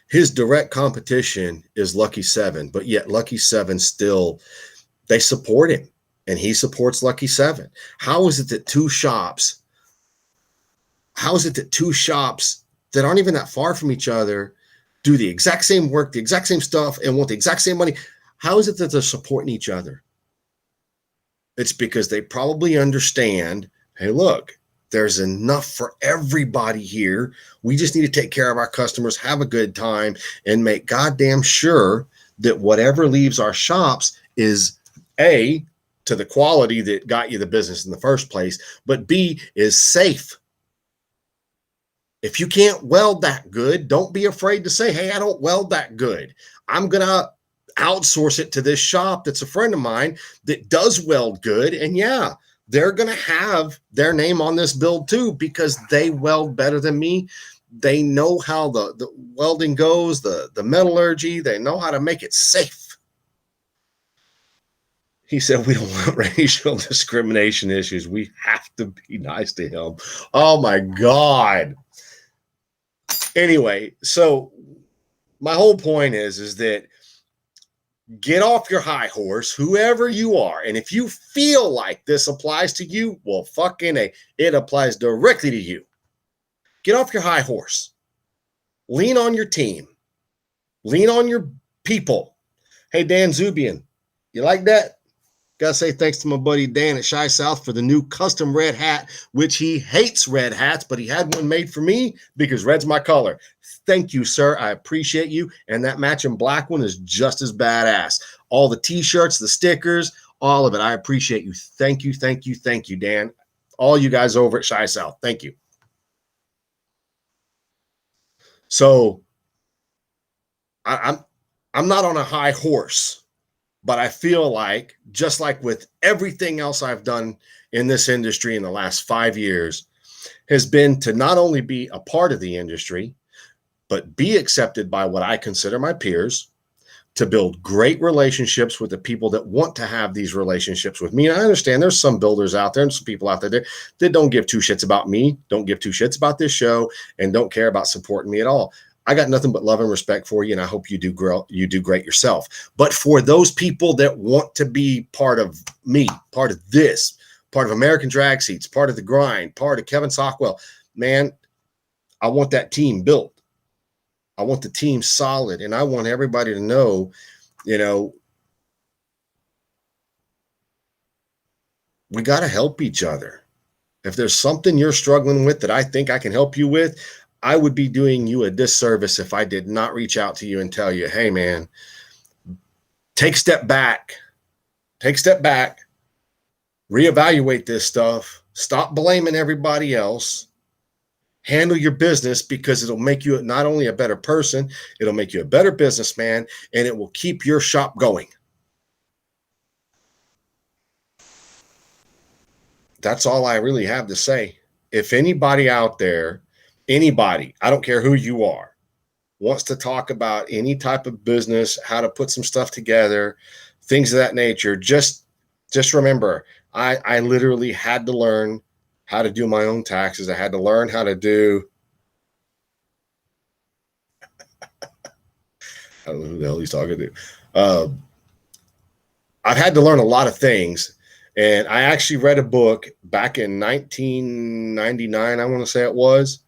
His direct competition is Lucky 7, but yet Lucky 7 still, they support him, and he supports Lucky 7. How is it that two shops that aren't even that far from each other do the exact same work, the exact same stuff, and want the exact same money? How is it that they're supporting each other? It's because they probably understand, hey, look, there's enough for everybody here. We just need to take care of our customers, have a good time, and make goddamn sure that whatever leaves our shops is A, to the quality that got you the business in the first place, but B, is safe. If you can't weld that good, don't be afraid to say, hey, I don't weld that good. I'm going to outsource it to this shop that's a friend of mine that does weld good. And yeah, they're going to have their name on this build too, because they weld better than me. They know how the welding goes, the metallurgy. They know how to make it safe. He said, we don't want racial discrimination issues. We have to be nice to him. Oh my God. Anyway, so my whole point is that Get off your high horse, whoever you are. And if you feel like this applies to you, well, fucking A, it applies directly to you. Get off your high horse. Lean on your team. Lean on your people. Hey, Dan Zubian, you like that? Gotta say thanks to my buddy Dan at Shy South for the new custom red hat, which he hates red hats, but he had one made for me because red's my color. Thank you, sir. I appreciate you. And that matching black one is just as badass. All the t-shirts, the stickers, all of it. I appreciate you. Thank you, thank you, thank you, Dan. All you guys over at Shy South. Thank you. So I'm not on a high horse. But I feel like, just like with everything else I've done in this industry in the last 5 years, has been to not only be a part of the industry, but be accepted by what I consider my peers, to build great relationships with the people that want to have these relationships with me. And I understand there's some builders out there and some people out there that don't give two shits about me, don't give two shits about this show, and don't care about supporting me at all. I got nothing but love and respect for you, and I hope you do great yourself. But for those people that want to be part of me, part of this, part of American Drag Seats, part of the grind, part of Kevin Sockwell, man, I want that team built. I want the team solid, and I want everybody to know, we got to help each other. If there's something you're struggling with that I think I can help you with, I would be doing you a disservice if I did not reach out to you and tell you, hey, man, take a step back, reevaluate this stuff, stop blaming everybody else, handle your business, because it'll make you not only a better person, it'll make you a better businessman, and it will keep your shop going. That's all I really have to say. If anybody out there, anybody, I don't care who you are, wants to talk about any type of business, how to put some stuff together, things of that nature, just remember, I literally had to learn how to do my own taxes. I had to learn how to do, I don't know who the hell he's talking to. I've had to learn a lot of things. And I actually read a book back in 1999, I want to say it was,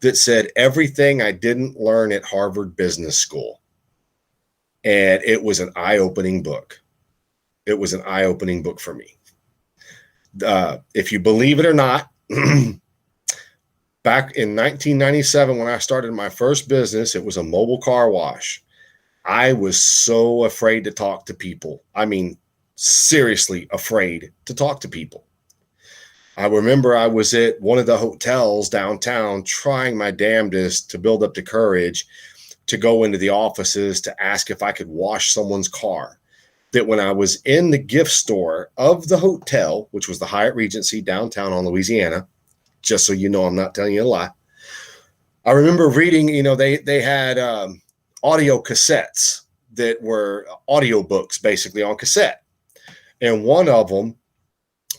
that said everything I didn't learn at Harvard Business School. And it was an eye-opening book. It was an eye-opening book for me. If you believe it or not, back in 1997, when I started my first business, it was a mobile car wash. I was so afraid to talk to people. I mean, seriously afraid to talk to people. I remember I was at one of the hotels downtown trying my damnedest to build up the courage to go into the offices to ask if I could wash someone's car. That when I was in the gift store of the hotel, which was the Hyatt Regency downtown on Louisiana, just so you know I'm not telling you a lie, I remember reading, they had audio cassettes that were audio books basically on cassette. And one of them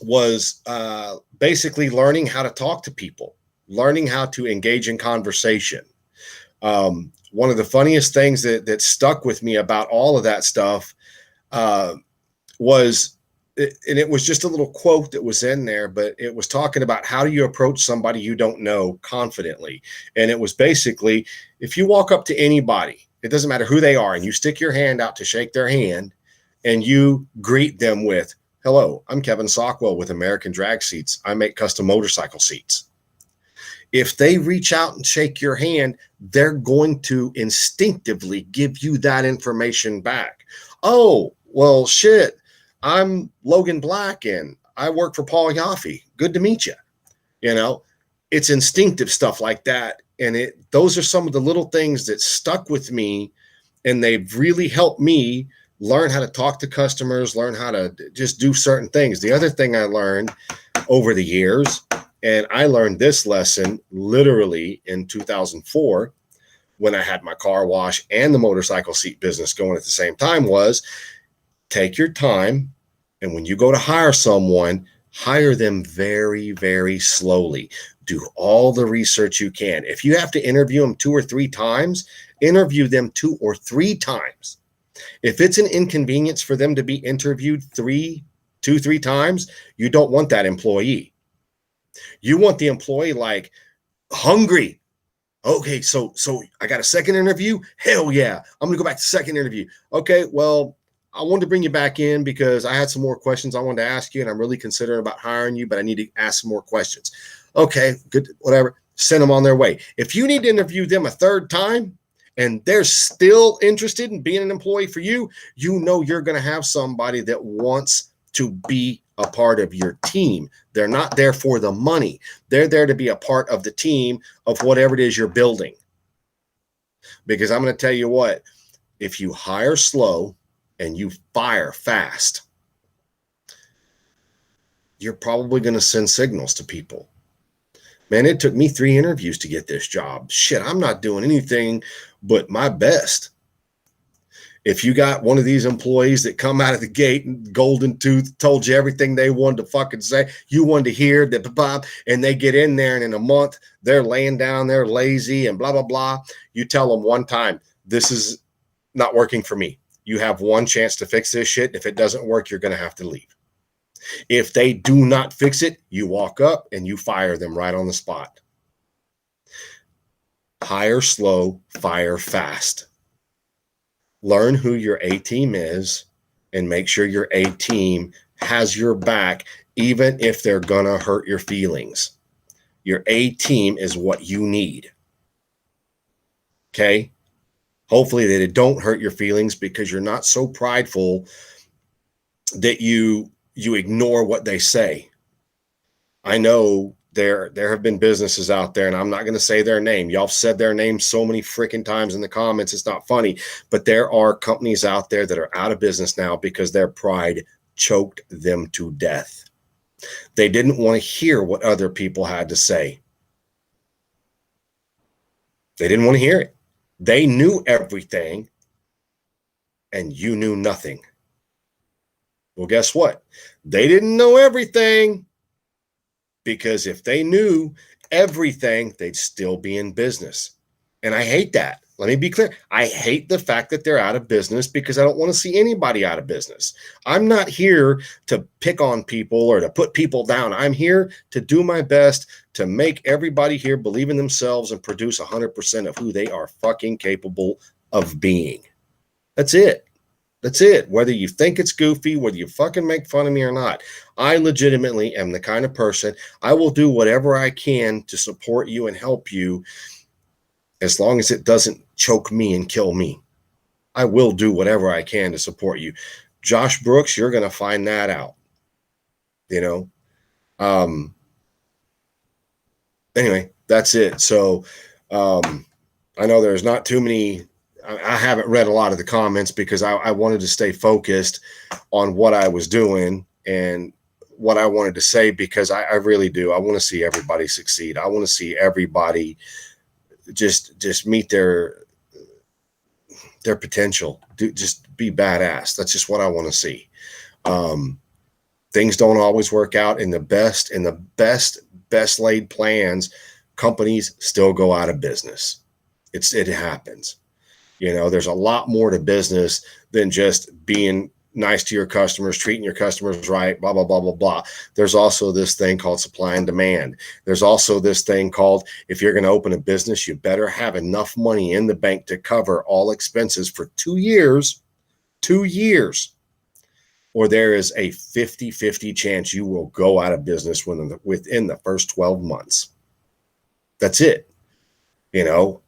was basically learning how to talk to people, learning how to engage in conversation. One of the funniest things that stuck with me about all of that stuff was, and it was just a little quote that was in there, but it was talking about how do you approach somebody you don't know confidently. And it was basically, if you walk up to anybody, it doesn't matter who they are, and you stick your hand out to shake their hand and you greet them with, hello, I'm Kevin Sockwell with American Drag Seats. I make custom motorcycle seats. If they reach out and shake your hand, they're going to instinctively give you that information back. Oh, well, shit, I'm Logan Black and I work for Paul Yaffe. Good to meet you. It's instinctive stuff like that. And those are some of the little things that stuck with me, and they've really helped me learn how to talk to customers, learn how to just do certain things. The other thing I learned over the years, and I learned this lesson literally in 2004 when I had my car wash and the motorcycle seat business going at the same time, was take your time. And when you go to hire someone, hire them very, very slowly. Do all the research you can. If you have to interview them 2 or 3 times, interview them 2 or 3 times. If it's an inconvenience for them to be interviewed two, three times, you don't want that employee. You want the employee like hungry. Okay, so I got a second interview. Hell yeah, I'm gonna go back to second interview. Okay, well, I wanted to bring you back in because I had some more questions I wanted to ask you, and I'm really considering about hiring you, but I need to ask some more questions. Okay, good, whatever. Send them on their way. If you need to interview them a third time and they're still interested in being an employee for you, you know you're going to have somebody that wants to be a part of your team. They're not there for the money. They're there to be a part of the team of whatever it is you're building. Because I'm going to tell you what, if you hire slow and you fire fast, you're probably going to send signals to people. Man, it took me 3 interviews to get this job. Shit, I'm not doing anything but my best. If you got one of these employees that come out of the gate and golden tooth, told you everything they wanted to fucking say, you wanted to hear that, and they get in there and in a month they're laying down, they're lazy and blah, blah, blah. You tell them one time, this is not working for me. You have one chance to fix this shit. If it doesn't work, you're going to have to leave. If they do not fix it, you walk up and you fire them right on the spot. Hire slow, fire fast. Learn who your A team is and make sure your A team has your back, even if they're going to hurt your feelings. Your A team is what you need. Okay? Hopefully they don't hurt your feelings because you're not so prideful that you ignore what they say. I know there have been businesses out there, and I'm not going to say their name. Y'all said their name so many freaking times in the comments. It's not funny, but there are companies out there that are out of business now because their pride choked them to death. They didn't want to hear what other people had to say. They didn't want to hear it. They knew everything, and you knew nothing. Well, guess what? They didn't know everything, because if they knew everything, they'd still be in business. And I hate that. Let me be clear. I hate the fact that they're out of business because I don't want to see anybody out of business. I'm not here to pick on people or to put people down. I'm here to do my best to make everybody here believe in themselves and produce 100% of who they are fucking capable of being. That's it. That's it. Whether you think it's goofy, whether you fucking make fun of me or not, I legitimately am the kind of person, I will do whatever I can to support you and help you as long as it doesn't choke me and kill me. I will do whatever I can to support you. Josh Brooks, you're going to find that out. You know? Anyway, that's it. So I know there's not too many. I haven't read a lot of the comments because I wanted to stay focused on what I was doing and what I wanted to say, because I really do. I want to see everybody succeed. I want to see everybody just meet their potential. Just be badass. That's just what I want to see. Things don't always work out in the best laid plans. Companies still go out of business. It happens. You know, there's a lot more to business than just being nice to your customers, treating your customers right, blah, blah, blah, blah, blah. There's also this thing called supply and demand. There's also this thing called, if you're going to open a business, you better have enough money in the bank to cover all expenses for 2 years, or there is a 50-50 chance you will go out of business within the first 12 months. That's it. You know,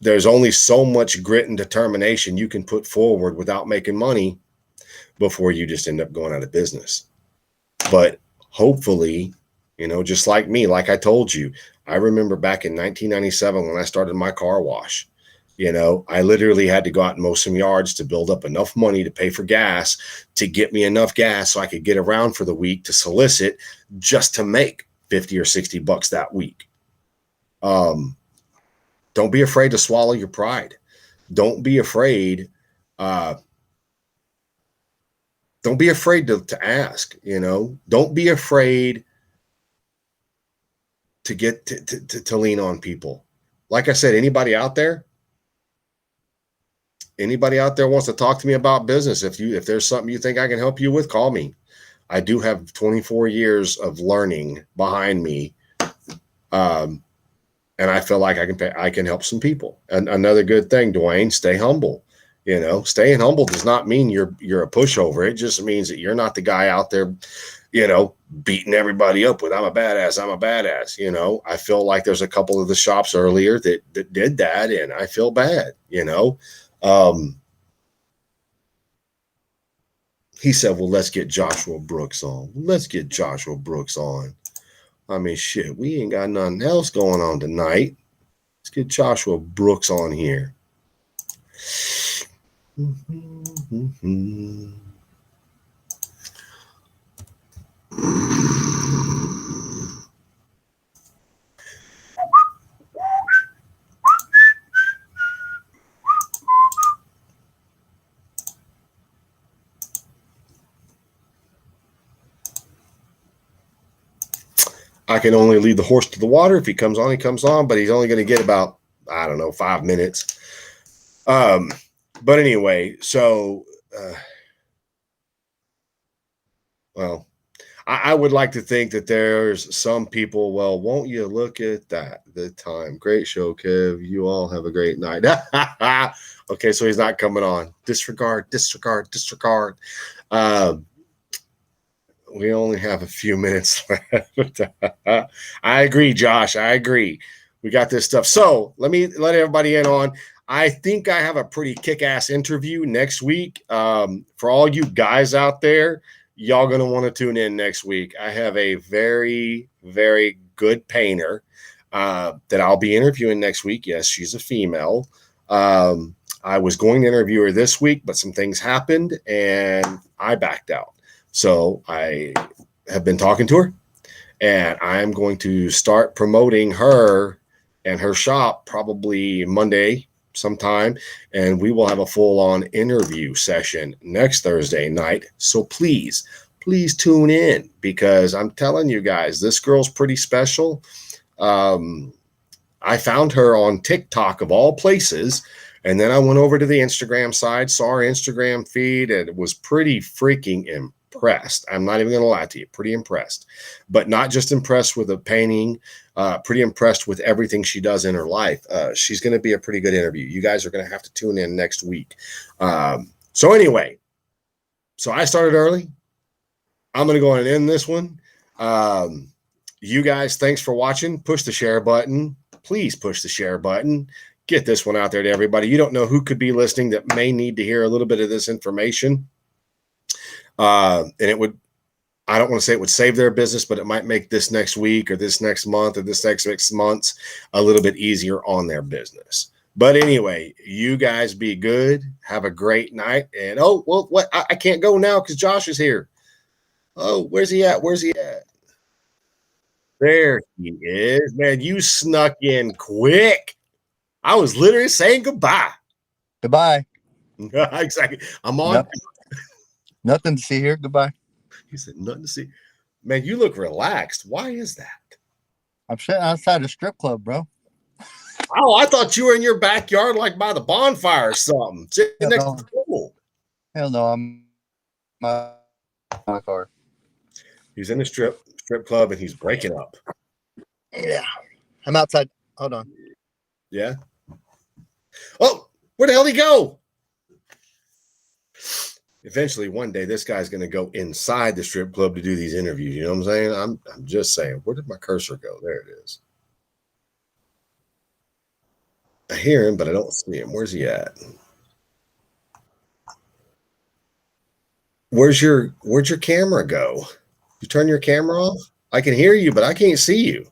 there's only so much grit and determination you can put forward without making money before you just end up going out of business. But hopefully, you know, just like me, like I told you, I remember back in 1997 when I started my car wash, you know, I literally had to go out and mow some yards to build up enough money to pay for gas, to get me enough gas so I could get around for the week to solicit just to make 50 or 60 bucks that week. Don't be afraid to swallow your pride. Don't be afraid. Don't be afraid to ask, you know, don't be afraid to get to lean on people. Like I said, anybody out there, anybody out there wants to talk to me about business, if there's something you think I can help you with, call me. I do have 24 years of learning behind me. And I feel like I can help some people. And another good thing, Dwayne, stay humble. Staying humble does not mean you're a pushover. It just means that you're not the guy out there, beating everybody up with I'm a badass. I feel like there's a couple of the shops earlier that did that, and I feel bad. He said, well, let's get Joshua Brooks on. I mean, shit, we ain't got nothing else going on tonight. Let's get Joshua Brooks on here. I can only lead the horse to the water. If he comes on, he comes on, but he's only going to get about, 5 minutes. But anyway, so, I would like to think that there's some people, well, won't you look at that? The time. Great show, Kev. You all have a great night. Okay, so he's not coming on. Disregard. We only have a few minutes left. I agree, Josh. I agree. We got this stuff. So let me let everybody in on. I think I have a pretty kick-ass interview next week. For all you guys out there, y'all going to want to tune in next week. I have a very, very good painter that I'll be interviewing next week. Yes, she's a female. I was going to interview her this week, but some things happened and I backed out. So I have been talking to her, and I'm going to start promoting her and her shop probably Monday sometime, and we will have a full-on interview session next Thursday night. So please tune in, because I'm telling you guys, this girl's pretty special. I found her on TikTok of all places, and then I went over to the Instagram side, saw her Instagram feed, and was pretty freaking impressed. I'm not even going to lie to you. Pretty impressed, but not just impressed with the painting, pretty impressed with everything she does in her life. She's going to be a pretty good interview. You guys are going to have to tune in next week. So anyway, so I started early. I'm going to go and end this one. You guys, thanks for watching. Push the share button. Please push the share button. Get this one out there to everybody. You don't know who could be listening that may need to hear a little bit of this information. And it would, I don't want to say it would save their business, but it might make this next week or this next month or this next 6 months a little bit easier on their business. But anyway, you guys be good. Have a great night. And I can't go now because Josh is here. Oh, where's he at? There he is. Man, you snuck in quick. I was literally saying goodbye. Goodbye. Exactly. I'm on. Nothing to see here. Goodbye. He said nothing to see. Man, you look relaxed. Why is that? I'm sitting outside a strip club, bro. Oh, I thought you were in your backyard, like by the bonfire or something. Sitting next to the pool. Hell no, I'm my car. He's in the strip club and he's breaking up. Yeah. I'm outside. Hold on. Yeah. Oh, where the hell did he go? Eventually, one day, this guy's going to go inside the strip club to do these interviews. You know what I'm saying? I'm just saying. Where did my cursor go? There it is. I hear him, but I don't see him. Where's he at? Where's your camera go? You turn your camera off? I can hear you, but I can't see you.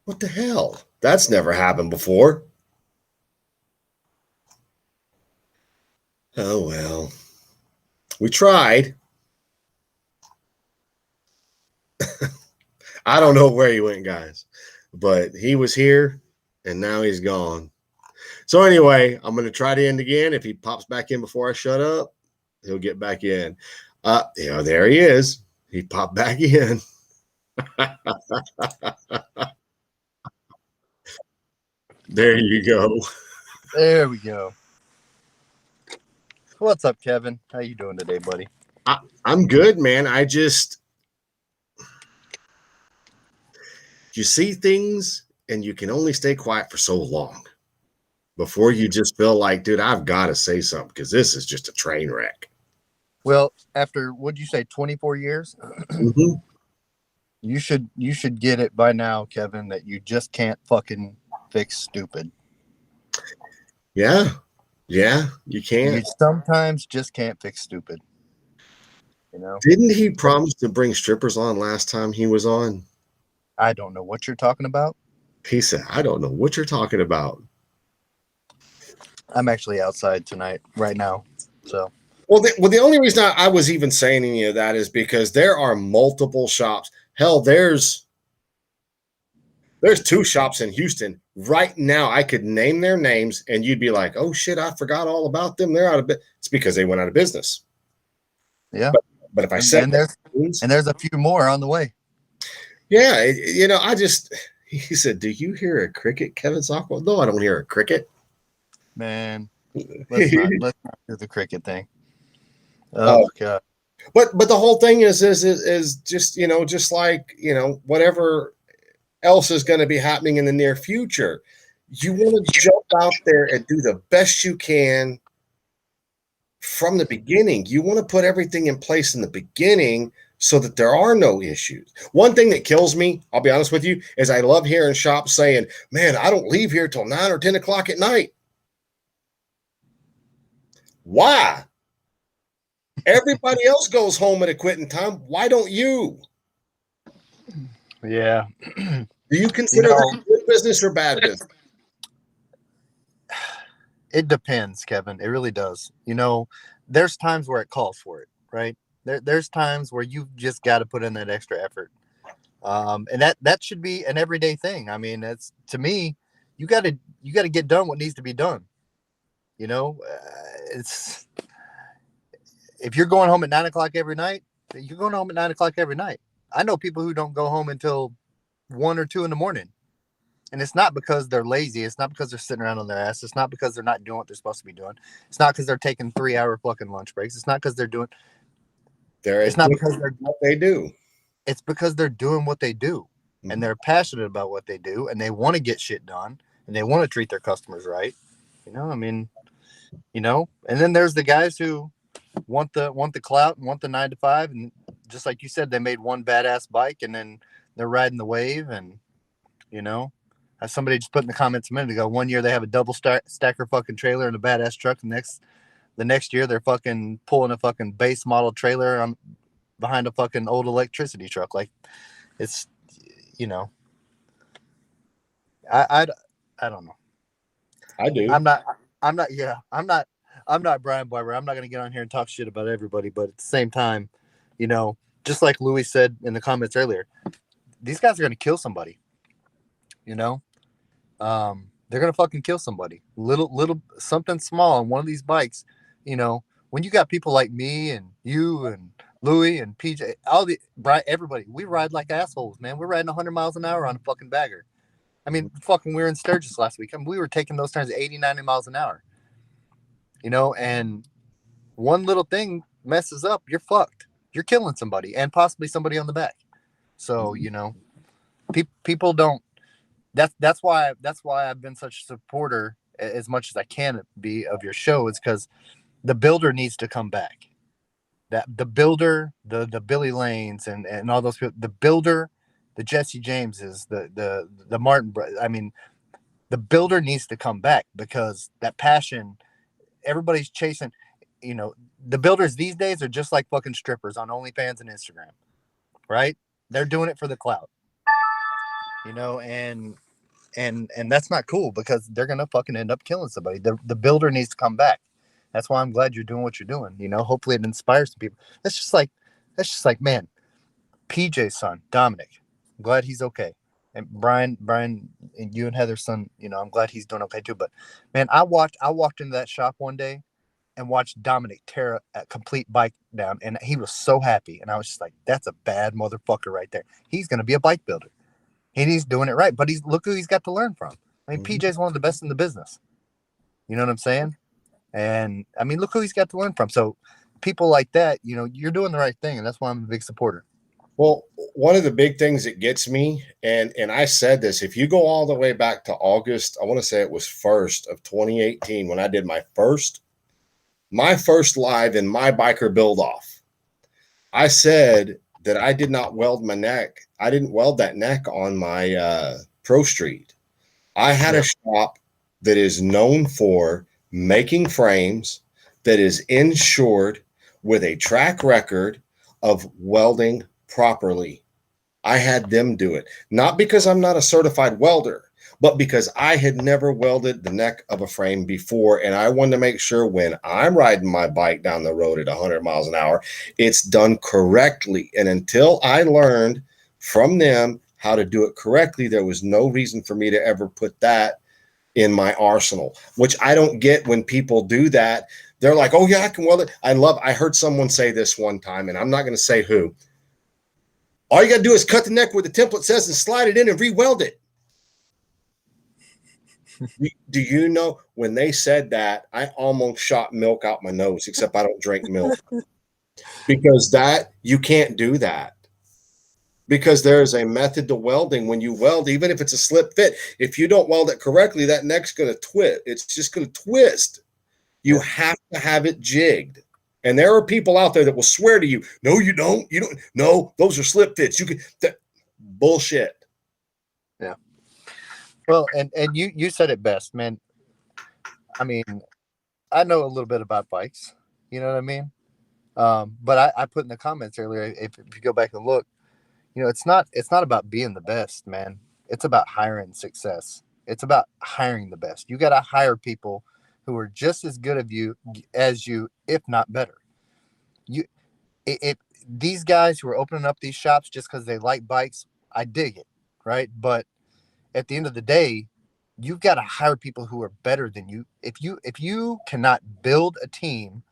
What the hell? That's never happened before. Oh, well. We tried. I don't know where he went, guys. But he was here, and now he's gone. So anyway, I'm going to try to end again. If he pops back in before I shut up, he'll get back in. There he is. He popped back in. There you go. There we go. What's up, Kevin? How you doing today, buddy? I'm good, man. You see things and you can only stay quiet for so long before you just feel like, dude, I've got to say something because this is just a train wreck. Well, after what'd you say, 24 years? Mm-hmm. You should get it by now, Kevin, that you just can't fucking fix stupid. Yeah, you can't. You sometimes just can't fix stupid. You know? Didn't he promise to bring strippers on last time he was on? I don't know what you're talking about. He said, I don't know what you're talking about. I'm actually outside tonight, right now. So, the only reason I was even saying any of that is because there are multiple shops. Hell, there's 2 shops in Houston right now. I could name their names and you'd be like, oh shit, I forgot all about them. They're out of business. It's because they went out of business. yeah. But if I said, and there's a few more on the way. Yeah, he said, do you hear a cricket, Kevin Sockwell? No, I don't hear a cricket. Man, let's not do the cricket thing. Oh God. But the whole thing is just, just like, whatever else is going to be happening in the near future, you want to jump out there and do the best you can from the beginning. You want to put everything in place in the beginning so that there are no issues. One thing that kills me, I'll be honest with you, is I love hearing shops saying, man, I don't leave here till 9 or 10 o'clock at night. Why? Everybody else goes home at a quitting time. Why don't you? Yeah. Do you consider that good business or bad business? It depends, Kevin. It really does. There's times where it calls for it, right? There's times where you've just got to put in that extra effort. And that should be an everyday thing. I mean, it's, to me, you got to get done what needs to be done. It's, if you're going home at 9 o'clock every night, you're going home at 9 o'clock every night. I know people who don't go home until 1 or 2 in the morning. And it's not because they're lazy. It's not because they're sitting around on their ass. It's not because they're not doing what they're supposed to be doing. It's not because they're taking 3-hour fucking lunch breaks. It's not because they're doing. It's not because they're what they do. It's because they're doing what they do, and they're passionate about what they do, and they want to get shit done, and they want to treat their customers right. And then there's the guys who want the clout and want the 9 to 5, and just like you said, they made one badass bike, and then they're riding the wave, and as somebody just put in the comments a minute ago, one year they have a double stacker fucking trailer and a badass truck, and the next year they're fucking pulling a fucking base model trailer behind a fucking old electricity truck. Like, it's, I don't know. I do. I'm not Brian Barber. I'm not going to get on here and talk shit about everybody, but at the same time, just like Louis said in the comments earlier, these guys are going to kill somebody. They're going to fucking kill somebody. Little something small on one of these bikes. When you got people like me and you and Louis and PJ, everybody, we ride like assholes, man. We're riding 100 miles an hour on a fucking bagger. I mean, fucking, we were in Sturgis last week. I mean, we were taking those turns at 80, 90 miles an hour. And one little thing messes up, you're fucked. You're killing somebody and possibly somebody on the back. So, people don't. That's why I've been such a supporter as much as I can be of your show, is because the builder needs to come back. That the builder, the Billy Lanes and all those people, the builder, the Jesse Jameses, the Martin. I mean, the builder needs to come back, because that passion, everybody's chasing. The builders these days are just like fucking strippers on OnlyFans and Instagram, right? They're doing it for the clout, and that's not cool, because they're gonna fucking end up killing somebody. The builder needs to come back. That's why I'm glad you're doing what you're doing. Hopefully it inspires some people. That's just like, man, PJ's son, Dominic, I'm glad he's okay. And Brian, and you and Heather's son, I'm glad he's doing okay too. But man, I walked into that shop one day and watched Dominic tear a complete bike down, and he was so happy. And I was just like, that's a bad motherfucker right there. He's gonna be a bike builder, and he's doing it right. But look who he's got to learn from. I mean, PJ's one of the best in the business. You know what I'm saying? And I mean, look who he's got to learn from. So people like that, you know, you're doing the right thing, and that's why I'm a big supporter. Well, one of the big things that gets me, and I said this, if you go all the way back to August, I want to say it was 1st of 2018 when I did my first live in my biker build off. I said that I did not weld my neck. I didn't weld that neck on my Pro Street. I had a shop that is known for making frames, that is insured with a track record of welding properly. I had them do it, not because I'm not a certified welder, but because I had never welded the neck of a frame before. And I wanted to make sure when I'm riding my bike down the road at 100 miles an hour, it's done correctly. And until I learned from them how to do it correctly, there was no reason for me to ever put that in my arsenal, which I don't get when people do that. They're like, oh, yeah, I can weld it. I heard someone say this one time, and I'm not going to say who. All you got to do is cut the neck where the template says and slide it in and re-weld it. Do you know when they said that, I almost shot milk out my nose, except I don't drink milk. Because that, you can't do that. Because there's a method to welding. When you weld, even if it's a slip fit, if you don't weld it correctly, that neck's going to twist. It's just going to twist. You have to have it jigged. And there are people out there that will swear to you, no, you don't. You don't. No, those are slip fits. You can bullshit. Yeah. Well, and you said it best, man. I mean, I know a little bit about bikes. You know what I mean? But I put in the comments earlier, if you go back and look, you know, it's not about being the best, man. It's about hiring success. It's about hiring the best. You got to hire people who are just as good as you, if not better. If these guys who are opening up these shops just because they like bikes, I dig it, right? But at the end of the day, you've got to hire people who are better than you. If you cannot build a team,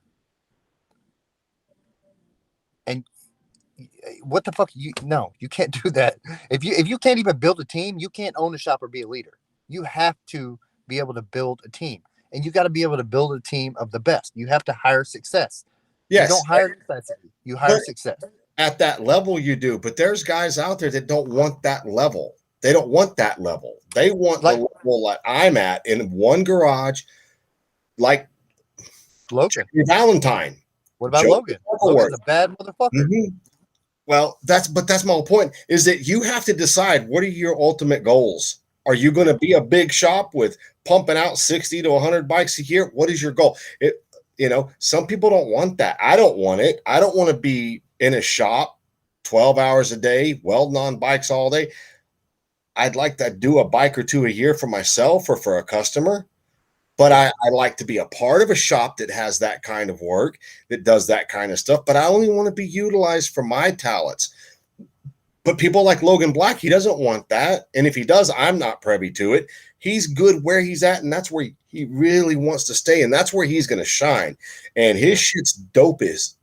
and what the fuck, you can't do that. If you can't even build a team, you can't own a shop or be a leader. You have to be able to build a team, and you got to be able to build a team of the best. You have to hire success. Yes. You don't hire necessity, you hire success. At that level you do, but there's guys out there that don't want that level. They don't want that level. They want the level that I'm at in one garage, like Logan Valentine. What about Logan? Logan's a bad motherfucker. Mm-hmm. Well, that's my whole point, is that you have to decide, what are your ultimate goals? Are you going to be a big shop with pumping out 60 to 100 bikes a year? What is your goal? Some people don't want that. I don't want it. I don't want to be in a shop 12 hours a day, welding on bikes all day. I'd like to do a bike or two a year for myself or for a customer. But I like to be a part of a shop that has that kind of work, that does that kind of stuff. But I only want to be utilized for my talents. But people like Logan Black, he doesn't want that. And if he does, I'm not privy to it. He's good where he's at, and that's where he really wants to stay, and that's where he's going to shine. And his shit's dope as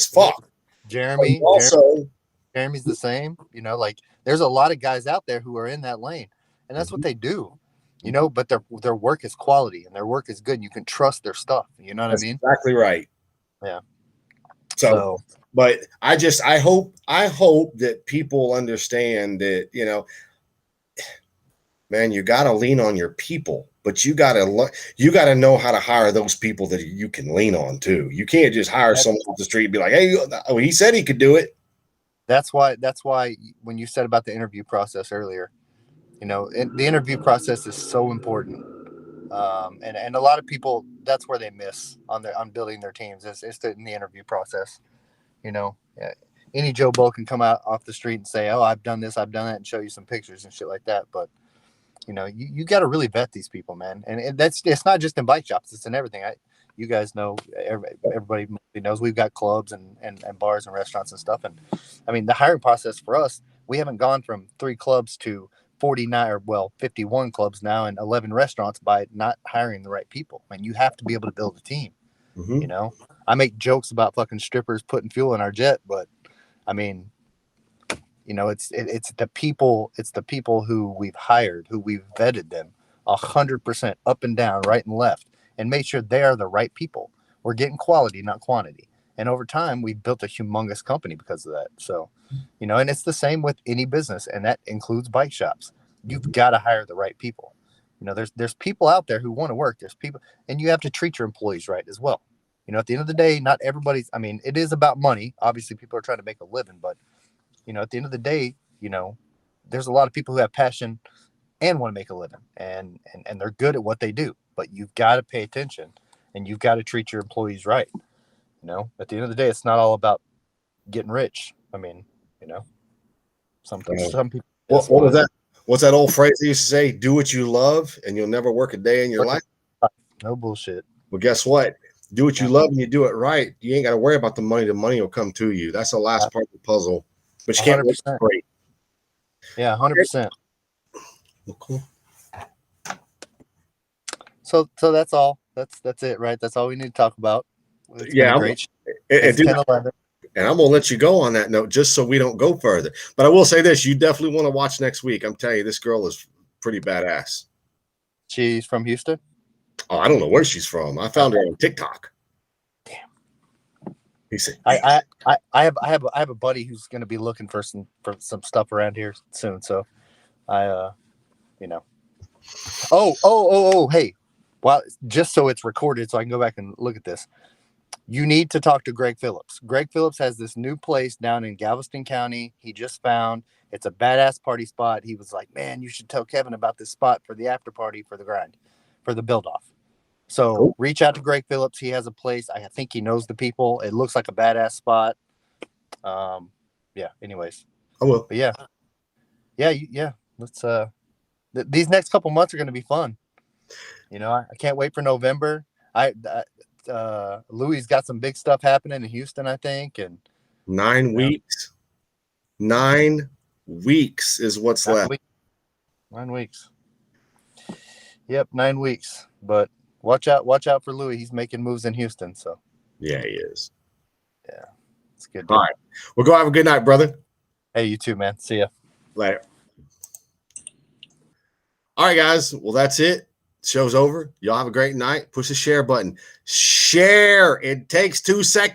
fuck. Jeremy's the same. You know, like, there's a lot of guys out there who are in that lane, and that's what they do. You know, but their work is quality and their work is good. You can trust their stuff. You know what I mean? Exactly right. Yeah. So, but I hope that people understand that, man, you got to lean on your people, but you got to know how to hire those people that you can lean on too. You can't just hire someone off the street and be like, hey, he said he could do it. That's why when you said about the interview process earlier, the interview process is so important. And a lot of people, that's where they miss on building their teams is in the interview process. Any Joe Blow can come out off the street and say, oh, I've done this, I've done that, and show you some pictures and shit like that. But, you got to really vet these people, man. And it's not just in bike shops, it's in everything. You guys know, everybody knows we've got clubs and bars and restaurants and stuff. And I mean, the hiring process for us, we haven't gone from 3 clubs to 51 clubs now and 11 restaurants by not hiring the right people. I mean, you have to be able to build a team. Mm-hmm. I make jokes about fucking strippers putting fuel in our jet, but I mean, it's the people who we've hired, who we've vetted them 100% up and down, right and left. and made sure they are the right people. We're getting quality, not quantity. And over time, we built a humongous company because of that. So, and it's the same with any business, and that includes bike shops. You've got to hire the right people. There's people out there who want to work. There's people, and you have to treat your employees right as well. At the end of the day, not everybody's. I mean, it is about money. Obviously, people are trying to make a living, but at the end of the day, there's a lot of people who have passion and want to make a living, and they're good at what they do. But you've got to pay attention, and you've got to treat your employees right. At the end of the day, it's not all about getting rich. I mean, some people. What was that? What's that old phrase they used to say? Do what you love, and you'll never work a day in your life. No bullshit. Well, guess what? Do what you love, and you do it right. You ain't got to worry about the money. The money will come to you. That's the last part of the puzzle. But you can't work great. Yeah, 100%. Well, cool. So that's all. That's it, right? That's all we need to talk about. Yeah, great. And I'm gonna let you go on that note, just so we don't go further. But I will say this: you definitely want to watch next week. I'm telling you, this girl is pretty badass. She's from Houston. Oh, I don't know where she's from. I found her on TikTok. Damn. He said, I have a buddy who's going to be looking for some stuff around here soon. So, Oh, hey, well, just so it's recorded, so I can go back and look at this. You need to talk to Greg Phillips. Greg Phillips has this new place down in Galveston County. He just found. It's a badass party spot. He was like, man, you should tell Kevin about this spot for the after party for the grind, for the build off. So reach out to Greg Phillips. He has a place. I think he knows the people. It looks like a badass spot. Yeah. Anyways. I will. But yeah. Let's. These next couple months are going to be fun. I can't wait for November. Louis got some big stuff happening in Houston, I think, and 9 weeks. 9 weeks is what's left. 9 weeks. Yep, 9 weeks. But watch out for Louis. He's making moves in Houston. So yeah, he is. Yeah, it's good. All right, well, go have a good night, brother. Hey, you too, man. See ya later. All right, guys. Well, that's it. Show's over. Y'all have a great night. Push the share button. Share. It takes 2 seconds.